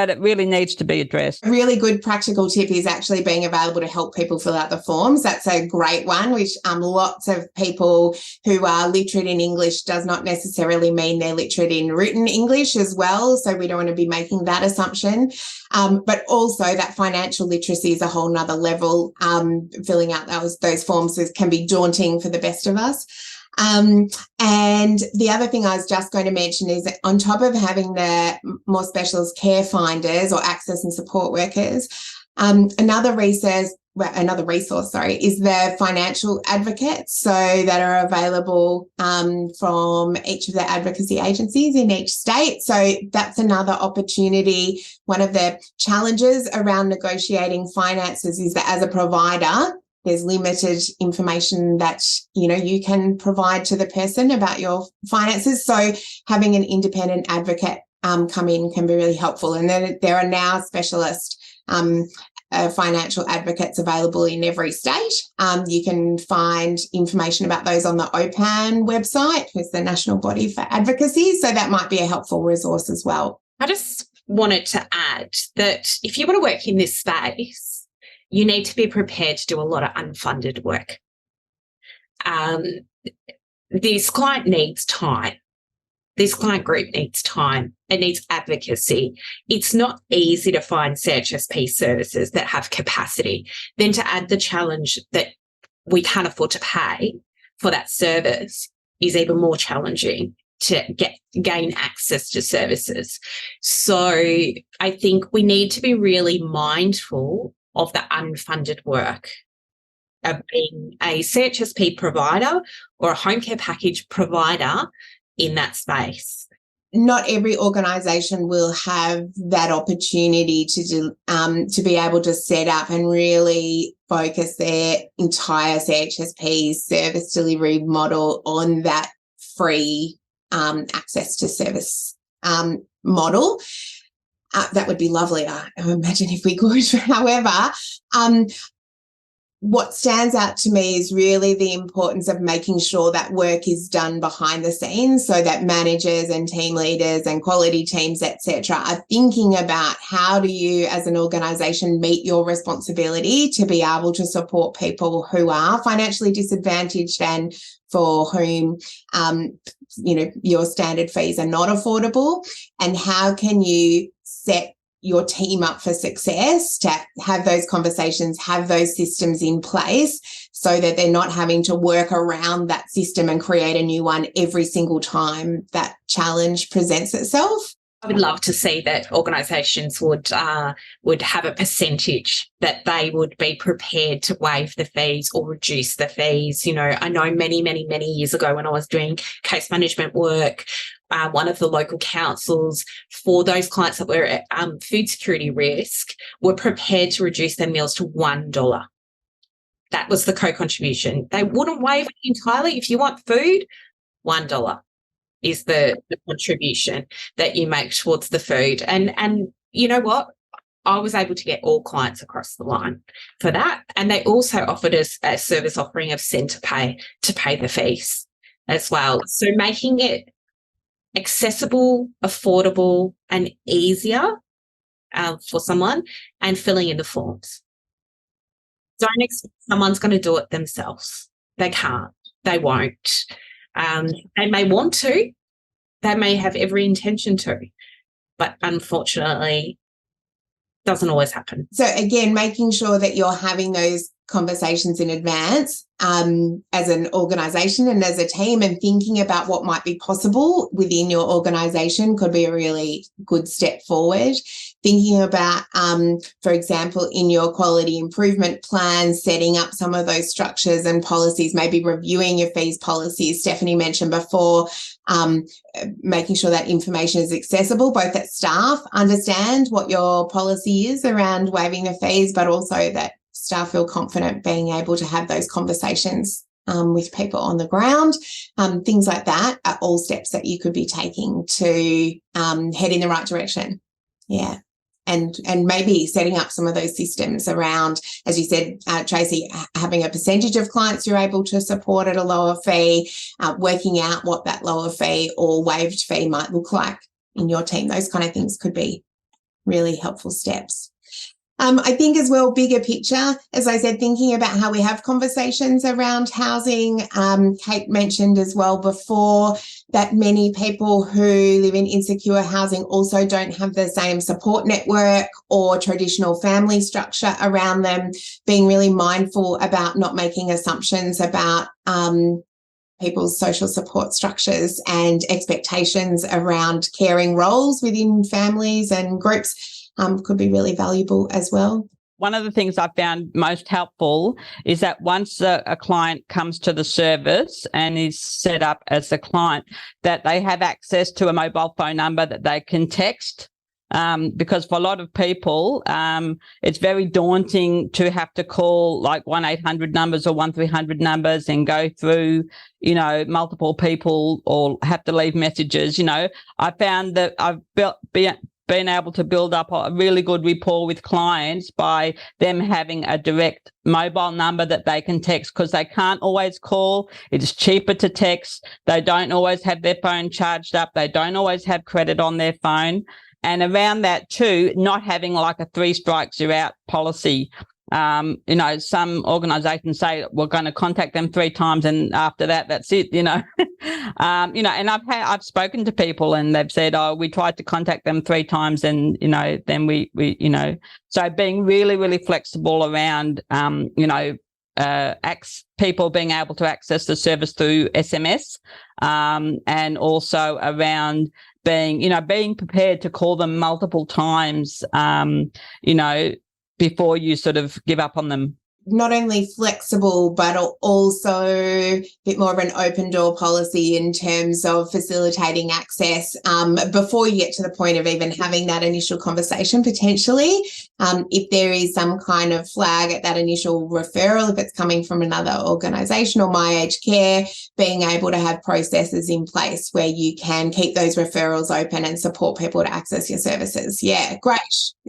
it really needs to be addressed. A really good practical tip is actually being available to help people fill out the forms. That's a great one, which lots of people who are literate in English does not necessarily mean they're literate in written English as well. So we don't want to be making that assumption. But also that financial literacy is a whole nother level. Filling out those forms can be daunting for the best of us. And the other thing I was just going to mention is that on top of having the more specialist care finders or access and support workers, another resource, is the financial advocates, so that are available from each of the advocacy agencies in each state. So that's another opportunity. One of the challenges around negotiating finances is that as a provider, there's limited information that, you can provide to the person about your finances. So having an independent advocate come in can be really helpful. And then there are now specialist financial advocates available in every state. You can find information about those on the OPAN website, which is the National Body for Advocacy. So that might be a helpful resource as well. I just wanted to add that if you want to work in this space, you need to be prepared to do a lot of unfunded work. This client needs time. This client group needs time. It needs advocacy. It's not easy to find CHSP services that have capacity. Then to add the challenge that we can't afford to pay for that service is even more challenging to gain access to services. So I think we need to be really mindful of the unfunded work of being a CHSP provider or a home care package provider in that space. Not every organisation will have that opportunity to be able to set up and really focus their entire CHSP service delivery model on that free access to service model. That would be lovely, I imagine, if we could. However, what stands out to me is really the importance of making sure that work is done behind the scenes, so that managers and team leaders and quality teams, etc., are thinking about how do you as an organisation meet your responsibility to be able to support people who are financially disadvantaged and for whom your standard fees are not affordable, and how can you set your team up for success to have those conversations, have those systems in place so that they're not having to work around that system and create a new one every single time that challenge presents itself. I would love to see that organisations would have a percentage that they would be prepared to waive the fees or reduce the fees. I know many, many, many years ago when I was doing case management work, one of the local councils, for those clients that were at food security risk, were prepared to reduce their meals to $1. That was the co-contribution. They wouldn't waive it entirely. If you want food, $1 is the contribution that you make towards the food. And you know what? I was able to get all clients across the line for that. And they also offered us a service offering of centre pay to pay the fees as well. So making it accessible, affordable and easier for someone, and filling in the forms. Don't expect someone's going to do it themselves. They can't. They won't. They may want to, they may have every intention to, but unfortunately doesn't always happen. So again, making sure that you're having those conversations in advance as an organisation and as a team, and thinking about what might be possible within your organisation could be a really good step forward. Thinking about, for example, in your quality improvement plan, setting up some of those structures and policies, maybe reviewing your fees policies. Stephanie mentioned before, making sure that information is accessible, both that staff understand what your policy is around waiving the fees, but also that staff feel confident being able to have those conversations with people on the ground. Things like that are all steps that you could be taking to head in the right direction. Yeah. And maybe setting up some of those systems around, as you said, Tracey, having a percentage of clients you're able to support at a lower fee, working out what that lower fee or waived fee might look like in your team. Those kind of things could be really helpful steps. I think as well, bigger picture, as I said, thinking about how we have conversations around housing. Kate mentioned as well before that many people who live in insecure housing also don't have the same support network or traditional family structure around them, being really mindful about not making assumptions about people's social support structures and expectations around caring roles within families and groups. Could be really valuable as well. One of the things I found most helpful is that once a client comes to the service and is set up as a client, that they have access to a mobile phone number that they can text. Because for a lot of people, it's very daunting to have to call like 1-800 numbers or 1-300 numbers and go through, multiple people or have to leave messages. I found that I've been able to build up a really good rapport with clients by them having a direct mobile number that they can text, because they can't always call. It's cheaper to text. They don't always have their phone charged up. They don't always have credit on their phone. And around that too, not having like a 3 strikes you're out policy. Some organisations say we're going to contact them 3 times and after that, that's it, and I've spoken to people and they've said, oh, we tried to contact them 3 times and, then we so being really, really flexible around, people being able to access the service through SMS, and also around being prepared to call them multiple times, before you sort of give up on them. Not only flexible, but also a bit more of an open door policy in terms of facilitating access before you get to the point of even having that initial conversation potentially. If there is some kind of flag at that initial referral, if it's coming from another organisation or My Aged Care, being able to have processes in place where you can keep those referrals open and support people to access your services. Yeah, great.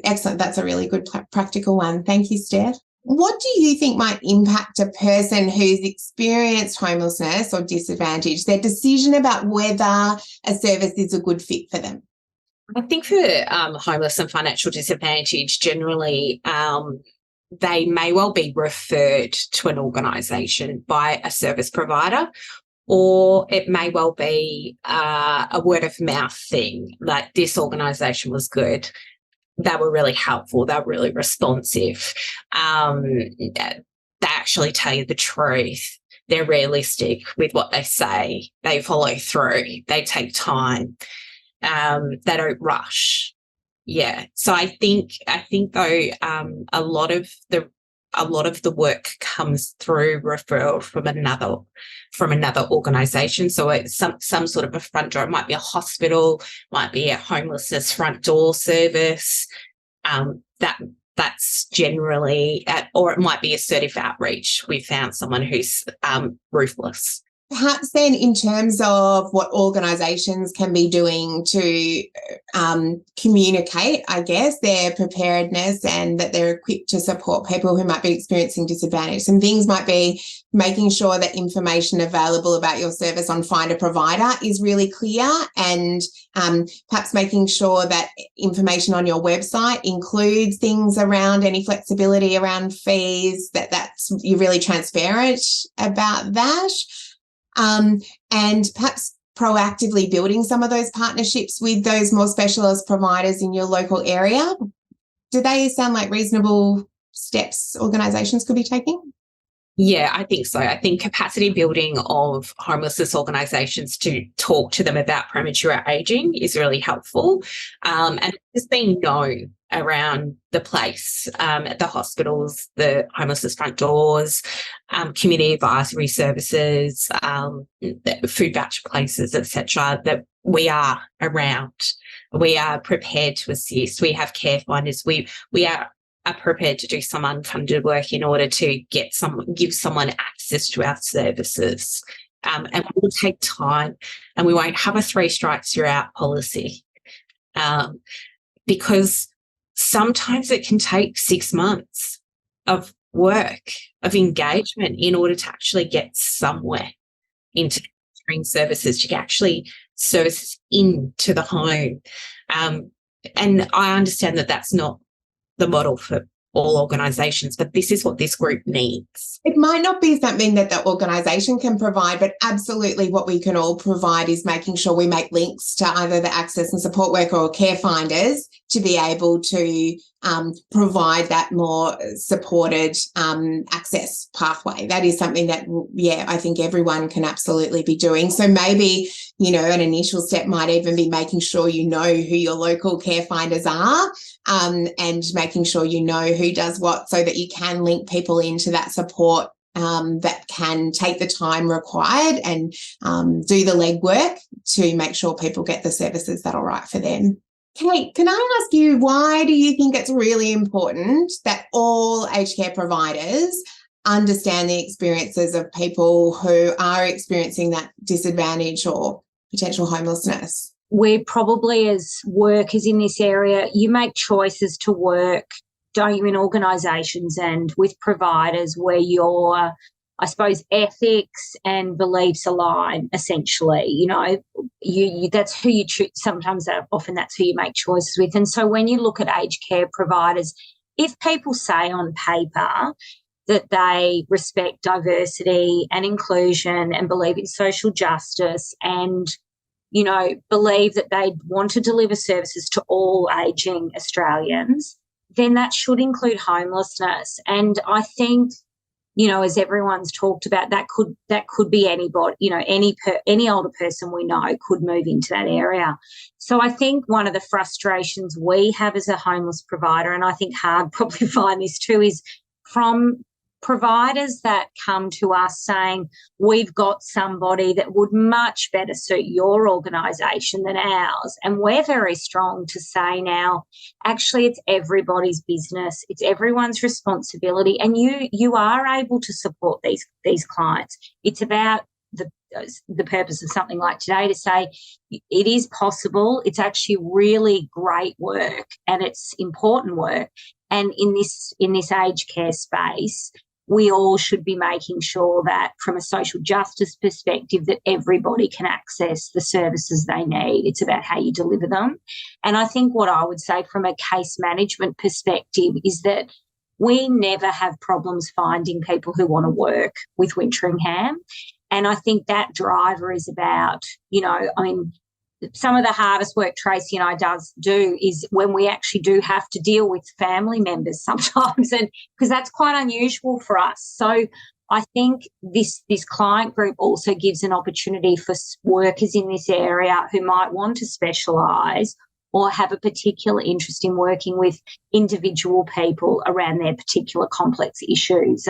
Excellent. That's a really good practical one. Thank you, Steph. What do you think might impact a person who's experienced homelessness or disadvantage, their decision about whether a service is a good fit for them? I think for homeless and financial disadvantage, generally they may well be referred to an organisation by a service provider, or it may well be a word of mouth thing, like this organisation was good. They were really helpful. They were really responsive. They actually tell you the truth. They're realistic with what they say. They follow through. They take time. They don't rush. Yeah. So I think though, a lot of the work comes through referral from another organisation. So it's some sort of a front door. It might be a hospital, might be a homelessness front door service. That's generally or it might be assertive outreach. We found someone who's ruthless. Perhaps then in terms of what organisations can be doing to communicate, I guess, their preparedness and that they're equipped to support people who might be experiencing disadvantage. Some things might be making sure that information available about your service on Find a Provider is really clear, and perhaps making sure that information on your website includes things around any flexibility around fees, that's you're really transparent about that. and perhaps proactively building some of those partnerships with those more specialist providers in your local area. Do they sound like reasonable steps organisations could be taking? Yeah, I think so. I think capacity building of homelessness organisations to talk to them about premature ageing is really helpful. And it's been known around the place, at the hospitals, the homelessness front doors, community advisory services, the food voucher places, etc., that we are around. We are prepared to assist. We have care finders. We are prepared to do some unfunded work in order to give someone access to our services. And it will take time, and we won't have a 3 strikes you're out policy, because sometimes it can take 6 months of work, of engagement, in order to actually get somewhere into services, to actually services into the home. And I understand that that's not the model for all organisations, but this is what this group needs. It might not be something that the organisation can provide, but absolutely what we can all provide is making sure we make links to either the access and support worker or care finders to be able to provide that more supported access pathway. That is something that, I think everyone can absolutely be doing. So maybe, an initial step might even be making sure you know who your local care finders are, and making sure you know who does what, so that you can link people into that support that can take the time required and do the legwork to make sure people get the services that are right for them. Kate, can I ask you, why do you think it's really important that all aged care providers understand the experiences of people who are experiencing that disadvantage or potential homelessness? We're probably, as workers in this area, you make choices to work, don't you, in organisations and with providers where your, I suppose, ethics and beliefs align, essentially. You that's who you choose. Sometimes, often that's who you make choices with. And so when you look at aged care providers, if people say on paper that they respect diversity and inclusion and believe in social justice and, believe that they want to deliver services to all ageing Australians, then that should include homelessness. And I think, as everyone's talked about, that could be anybody, any older person we know could move into that area. So I think one of the frustrations we have as a homeless provider, and I think HAAG probably find this too, is from providers that come to us saying, we've got somebody that would much better suit your organisation than ours. And we're very strong to say now, actually, it's everybody's business. It's everyone's responsibility. And you are able to support these clients. It's about the purpose of something like today to say it is possible. It's actually really great work, and it's important work. And in this aged care space, we all should be making sure that from a social justice perspective that everybody can access the services they need. It's about how you deliver them. And I think what I would say from a case management perspective is that we never have problems finding people who want to work with Wintringham. And I think that driver is about, some of the hardest work Tracey and I do is when we actually do have to deal with family members sometimes, and because that's quite unusual for us. So I think this client group also gives an opportunity for workers in this area who might want to specialise or have a particular interest in working with individual people around their particular complex issues.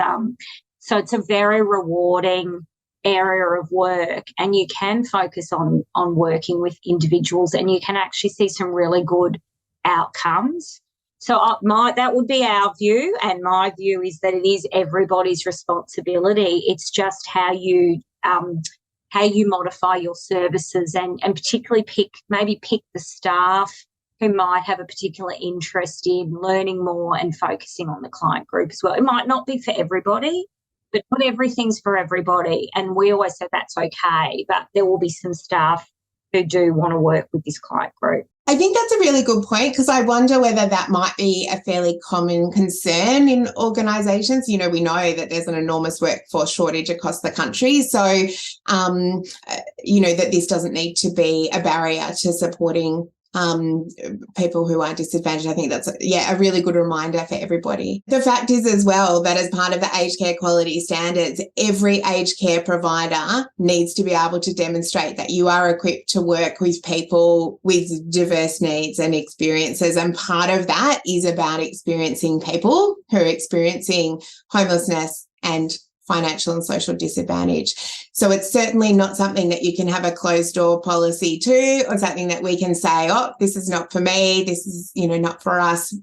So it's a very rewarding area of work, and you can focus on working with individuals, and you can actually see some really good outcomes. So that would be our view, and my view is that it is everybody's responsibility. It's just how you modify your services, and particularly pick the staff who might have a particular interest in learning more and focusing on the client group as well. It might not be for everybody, but not everything's for everybody. And we always say that's okay, but there will be some staff who do want to work with this client group. I think that's a really good point, because I wonder whether that might be a fairly common concern in organisations. You know, we know that there's an enormous workforce shortage across the country. So, you know, that this doesn't need to be a barrier to supporting people who are disadvantaged. I think that's a really good reminder for everybody. The fact is as well that as part of the aged care quality standards, every aged care provider needs to be able to demonstrate that you are equipped to work with people with diverse needs and experiences. And part of that is about experiencing people who are experiencing homelessness and financial and social disadvantage. So it's certainly not something that you can have a closed door policy to, or something that we can say, oh, this is not for me, this is, you know, not for us.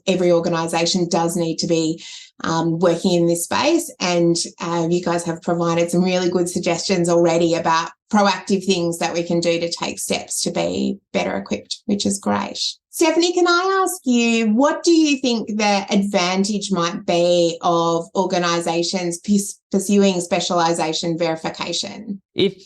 Every organisation does need to be working in this space, and you guys have provided some really good suggestions already about proactive things that we can do to take steps to be better equipped, which is great. Stephanie, can I ask you, what do you think the advantage might be of organisations pursuing specialisation verification? If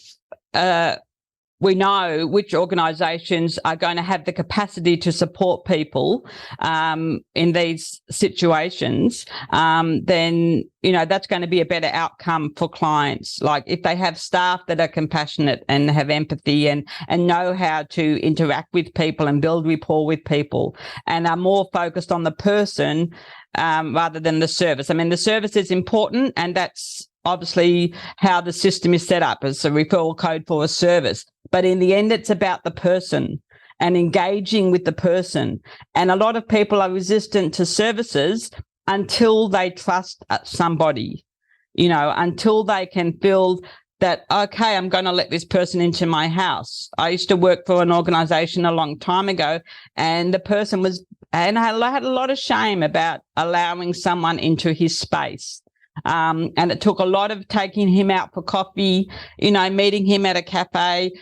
we know which organisations are going to have the capacity to support people in these situations, then, you know, that's going to be a better outcome for clients. Like if they have staff that are compassionate and have empathy and know how to interact with people and build rapport with people, and are more focused on the person rather than the service. I mean, the service is important, and that's obviously how the system is set up, as a referral code for a service. But in the end, it's about the person and engaging with the person. And a lot of people are resistant to services until they trust somebody, you know, until they can feel that, okay, I'm going to let this person into my house. I used to work for an organisation a long time ago, and the person was, and I had a lot of shame about allowing someone into his space. And it took a lot of taking him out for coffee, you know, meeting him at a cafe,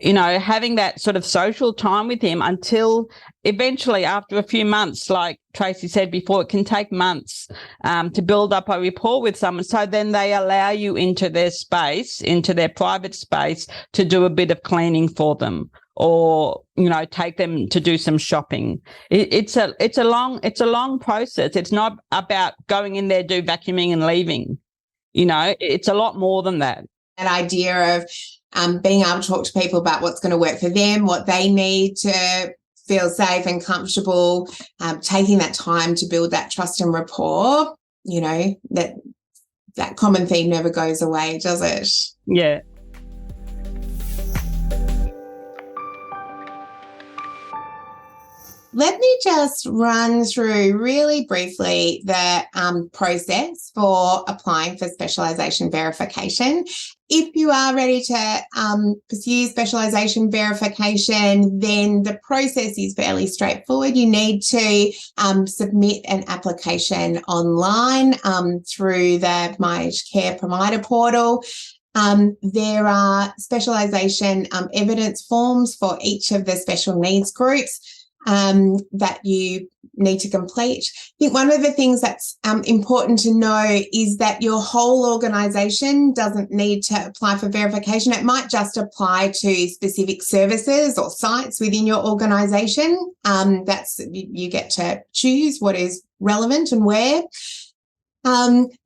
you know, having that sort of social time with him, until eventually, after a few months, like Tracey said before, it can take months to build up a rapport with someone. So then they allow you into their space, into their private space, to do a bit of cleaning for them, or, you know, take them to do some shopping. It's a long process. It's not about going in there, do vacuuming and leaving. You know, it's a lot more than that. That idea of being able to talk to people about what's going to work for them, what they need to feel safe and comfortable, taking that time to build that trust and rapport, you know, that common theme never goes away, does it? Yeah. Let me just run through really briefly the process for applying for specialisation verification. If you are ready to pursue specialisation verification, then the process is fairly straightforward. You need to submit an application online through the My Aged Care Provider portal. There are specialisation evidence forms for each of the special needs groups that you need to complete. I think one of the things that's important to know is that your whole organisation doesn't need to apply for verification. It might just apply to specific services or sites within your organisation. You get to choose what is relevant and where.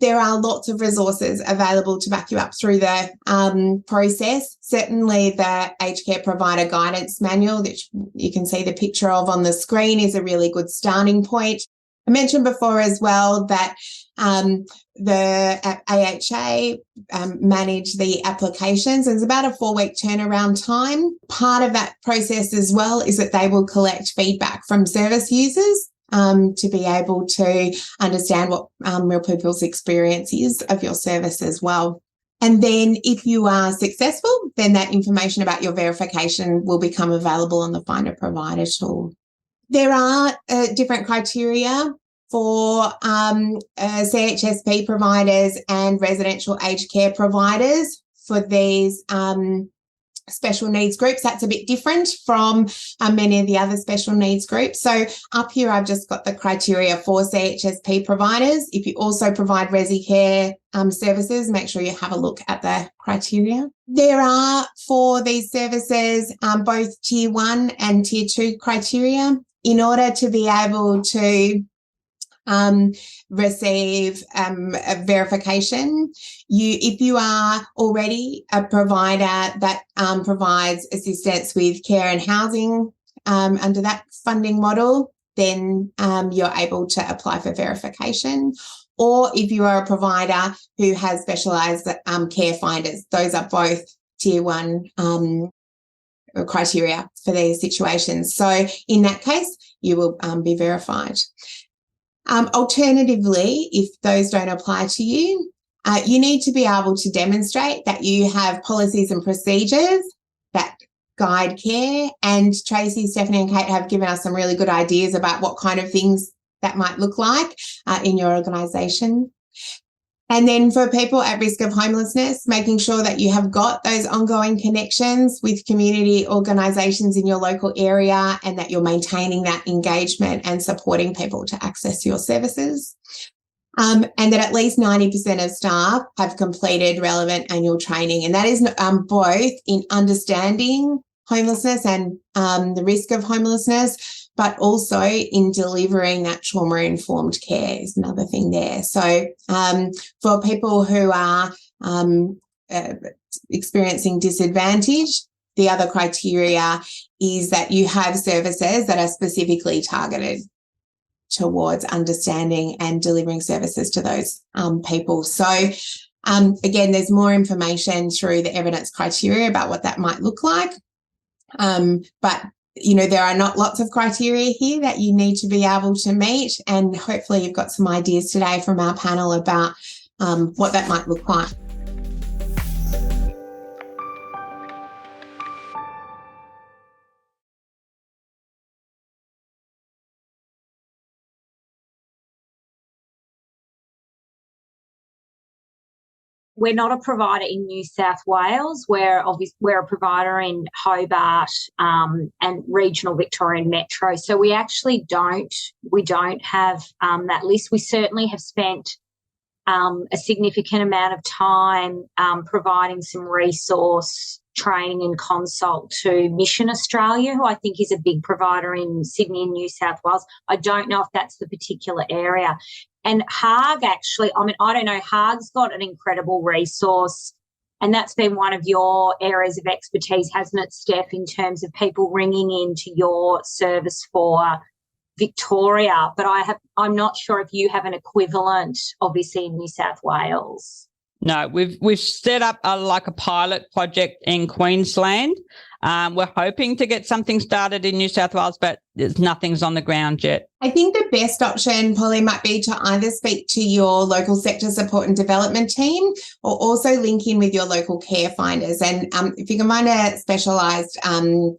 There are lots of resources available to back you up through the process. Certainly the Aged Care Provider Guidance Manual, which you can see the picture of on the screen, is a really good starting point. I mentioned before as well that the AHA manage the applications. There's about a 4-week turnaround time. Part of that process as well is that they will collect feedback from service users to be able to understand what real people's experience is of your service as well. And then if you are successful, then that information about your verification will become available on the Find a Provider tool. There are different criteria for CHSP providers and residential aged care providers for these special needs groups. That's a bit different from many of the other special needs groups. So up here, I've just got the criteria for CHSP providers. If you also provide resi care services, make sure you have a look at the criteria. There are, for these services, both Tier 1 and Tier 2 criteria. In order to be able to receive a verification, if you are already a provider that provides assistance with care and housing under that funding model, then you're able to apply for verification. Or if you are a provider who has specialised care finders, those are both Tier 1 criteria for these situations. So in that case, you will be verified. Alternatively, if those don't apply to you, you need to be able to demonstrate that you have policies and procedures that guide care. And Tracey, Stephanie and Kate have given us some really good ideas about what kind of things that might look like in your organisation. And then for people at risk of homelessness, making sure that you have got those ongoing connections with community organisations in your local area and that you're maintaining that engagement and supporting people to access your services. And that at least 90% of staff have completed relevant annual training. And that is both in understanding homelessness and the risk of homelessness, but also in delivering that trauma-informed care is another thing there. So for people who are experiencing disadvantage, the other criteria is that you have services that are specifically targeted towards understanding and delivering services to those people. So again, there's more information through the evidence criteria about what that might look like. But you know, there are not lots of criteria here that you need to be able to meet, and hopefully you've got some ideas today from our panel about what that might look like. We're not a provider in New South Wales. We're a provider in Hobart and regional Victorian Metro. So we actually don't have that list. We certainly have spent a significant amount of time providing some resource training and consult to Mission Australia, who I think is a big provider in Sydney and New South Wales. I don't know if that's the particular area. And HAAG actually, I don't know, HAAG's got an incredible resource, and that's been one of your areas of expertise, hasn't it, Steph, in terms of people ringing into your service for Victoria. But I'm not sure if you have an equivalent, obviously, in New South Wales. No, we've set up a pilot project in Queensland. We're hoping to get something started in New South Wales, but nothing's on the ground yet. I think the best option, Polly, might be to either speak to your local sector support and development team or also link in with your local care finders. And if you can find a specialised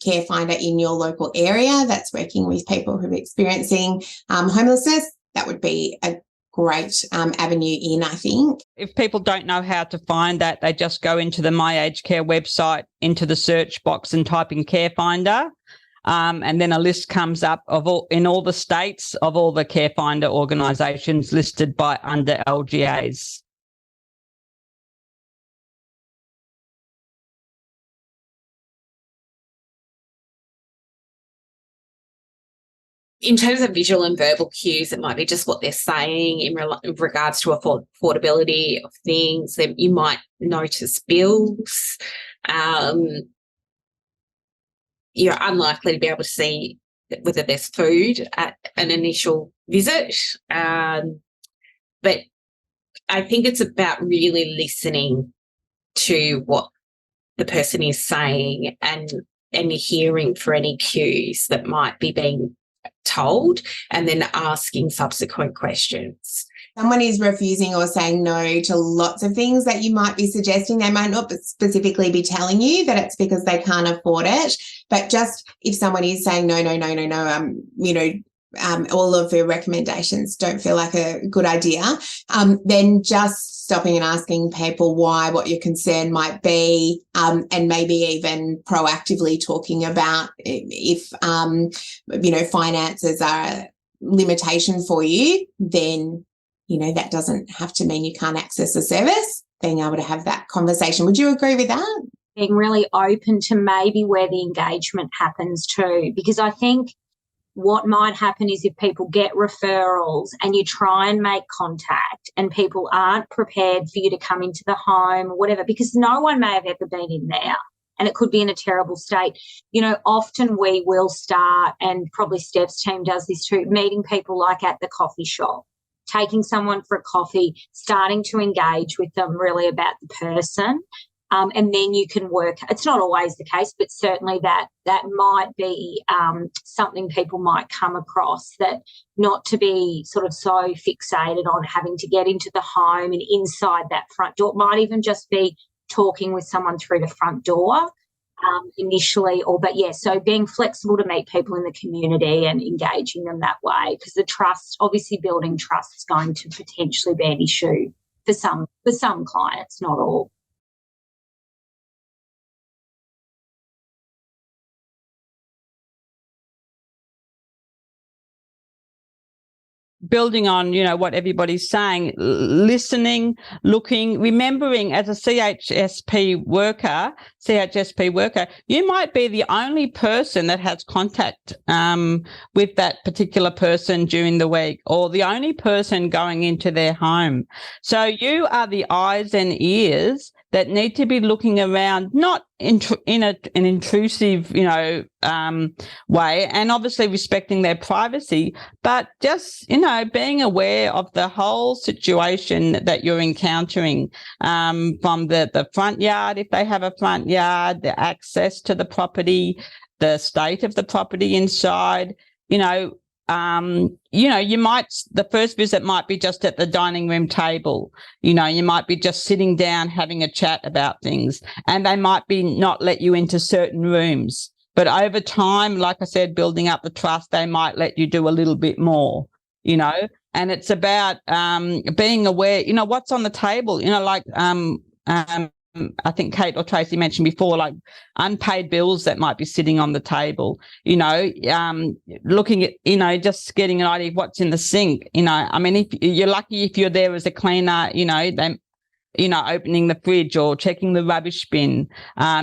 care finder in your local area that's working with people who are experiencing homelessness, that would be a great avenue in, I think. If people don't know how to find that, they just go into the My Aged Care website, into the search box and type in Care Finder, and then a list comes up in all the states of all the Care Finder organisations listed by under LGAs. In terms of visual and verbal cues, it might be just what they're saying in regards to affordability of things. That you might notice bills. You're unlikely to be able to see whether there's food at an initial visit. But I think it's about really listening to what the person is saying and hearing for any cues that might be being told, and then asking subsequent questions. Someone is refusing or saying no to lots of things that you might be suggesting. They might not specifically be telling you that it's because they can't afford it, but just if someone is saying no, all of their recommendations don't feel like a good idea, then just stopping and asking people why, what your concern might be, and maybe even proactively talking about if finances are a limitation for you, then, that doesn't have to mean you can't access a service. Being able to have that conversation. Would you agree with that? Being really open to maybe where the engagement happens too, because I think what might happen is if people get referrals and you try and make contact and people aren't prepared for you to come into the home or whatever, because no one may have ever been in there and it could be in a terrible state. Often we will start, and probably Steph's team does this too, meeting people like at the coffee shop, taking someone for a coffee, starting to engage with them really about the person. And then you can work. It's not always the case, but certainly that might be something people might come across, that not to be sort of so fixated on having to get into the home and inside that front door. It might even just be talking with someone through the front door initially. So being flexible to meet people in the community and engaging them that way, because the trust, obviously building trust is going to potentially be an issue for some clients, not all. Building on, what everybody's saying, listening, looking, remembering as a CHSP worker, you might be the only person that has contact with that particular person during the week, or the only person going into their home. So you are the eyes and ears that need to be looking around, not in an intrusive, way, and obviously respecting their privacy, but just, being aware of the whole situation that you're encountering, from the front yard, if they have a front yard, the access to the property, the state of the property inside, the first visit might be just at the dining room table. You might be just sitting down having a chat about things, and they might be not let you into certain rooms. But over time, like I said, building up the trust, they might let you do a little bit more, and it's about being aware, what's on the table, I think Kate or Tracey mentioned before, like unpaid bills that might be sitting on the table, looking at, just getting an idea of what's in the sink. If you're lucky, if you're there as a cleaner, opening the fridge or checking the rubbish bin,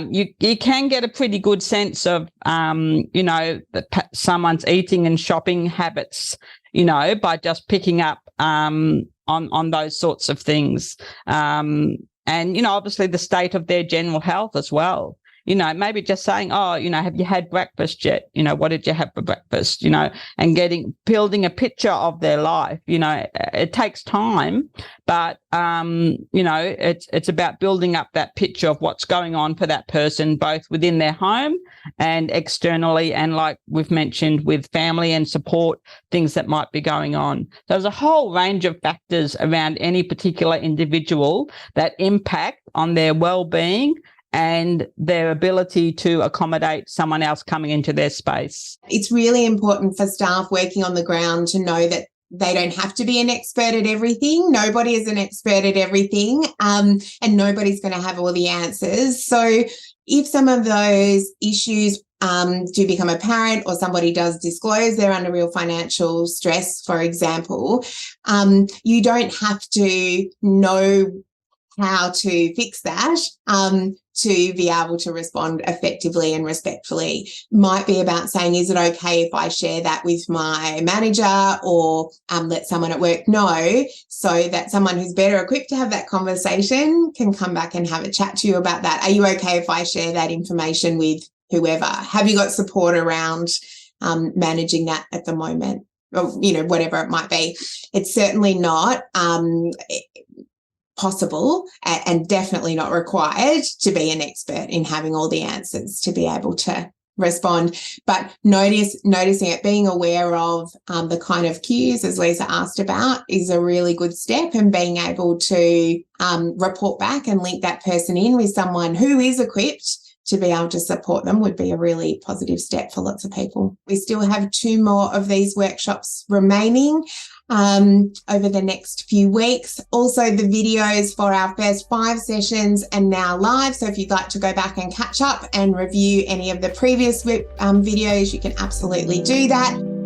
you can get a pretty good sense of, someone's eating and shopping habits, by just picking up on those sorts of things. And, obviously the state of their general health as well. Maybe just saying, have you had breakfast yet? What did you have for breakfast? And building a picture of their life. It takes time, but, it's about building up that picture of what's going on for that person, both within their home and externally. And like we've mentioned, with family and support, things that might be going on. There's a whole range of factors around any particular individual that impact on their well-being and their ability to accommodate someone else coming into their space. It's really important for staff working on the ground to know that they don't have to be an expert at everything. Nobody is an expert at everything, and nobody's going to have all the answers. So if some of those issues do become apparent, or somebody does disclose they're under real financial stress, for example, you don't have to know how to fix that to be able to respond effectively and respectfully. Might be about saying, is it okay if I share that with my manager, or let someone at work know, so that someone who's better equipped to have that conversation can come back and have a chat to you about that. Are you okay if I share that information with whoever? Have you got support around managing that at the moment? Or, whatever it might be. It's certainly not possible, and definitely not required to be an expert in having all the answers to be able to respond. But noticing it, being aware of the kind of cues, as Lisa asked about, is a really good step, and being able to report back and link that person in with someone who is equipped to be able to support them would be a really positive step for lots of people. We still have 2 more of these workshops remaining. over the next few weeks. Also, the videos for our first 5 sessions are now live. So if you'd like to go back and catch up and review any of the previous videos, you can absolutely do that.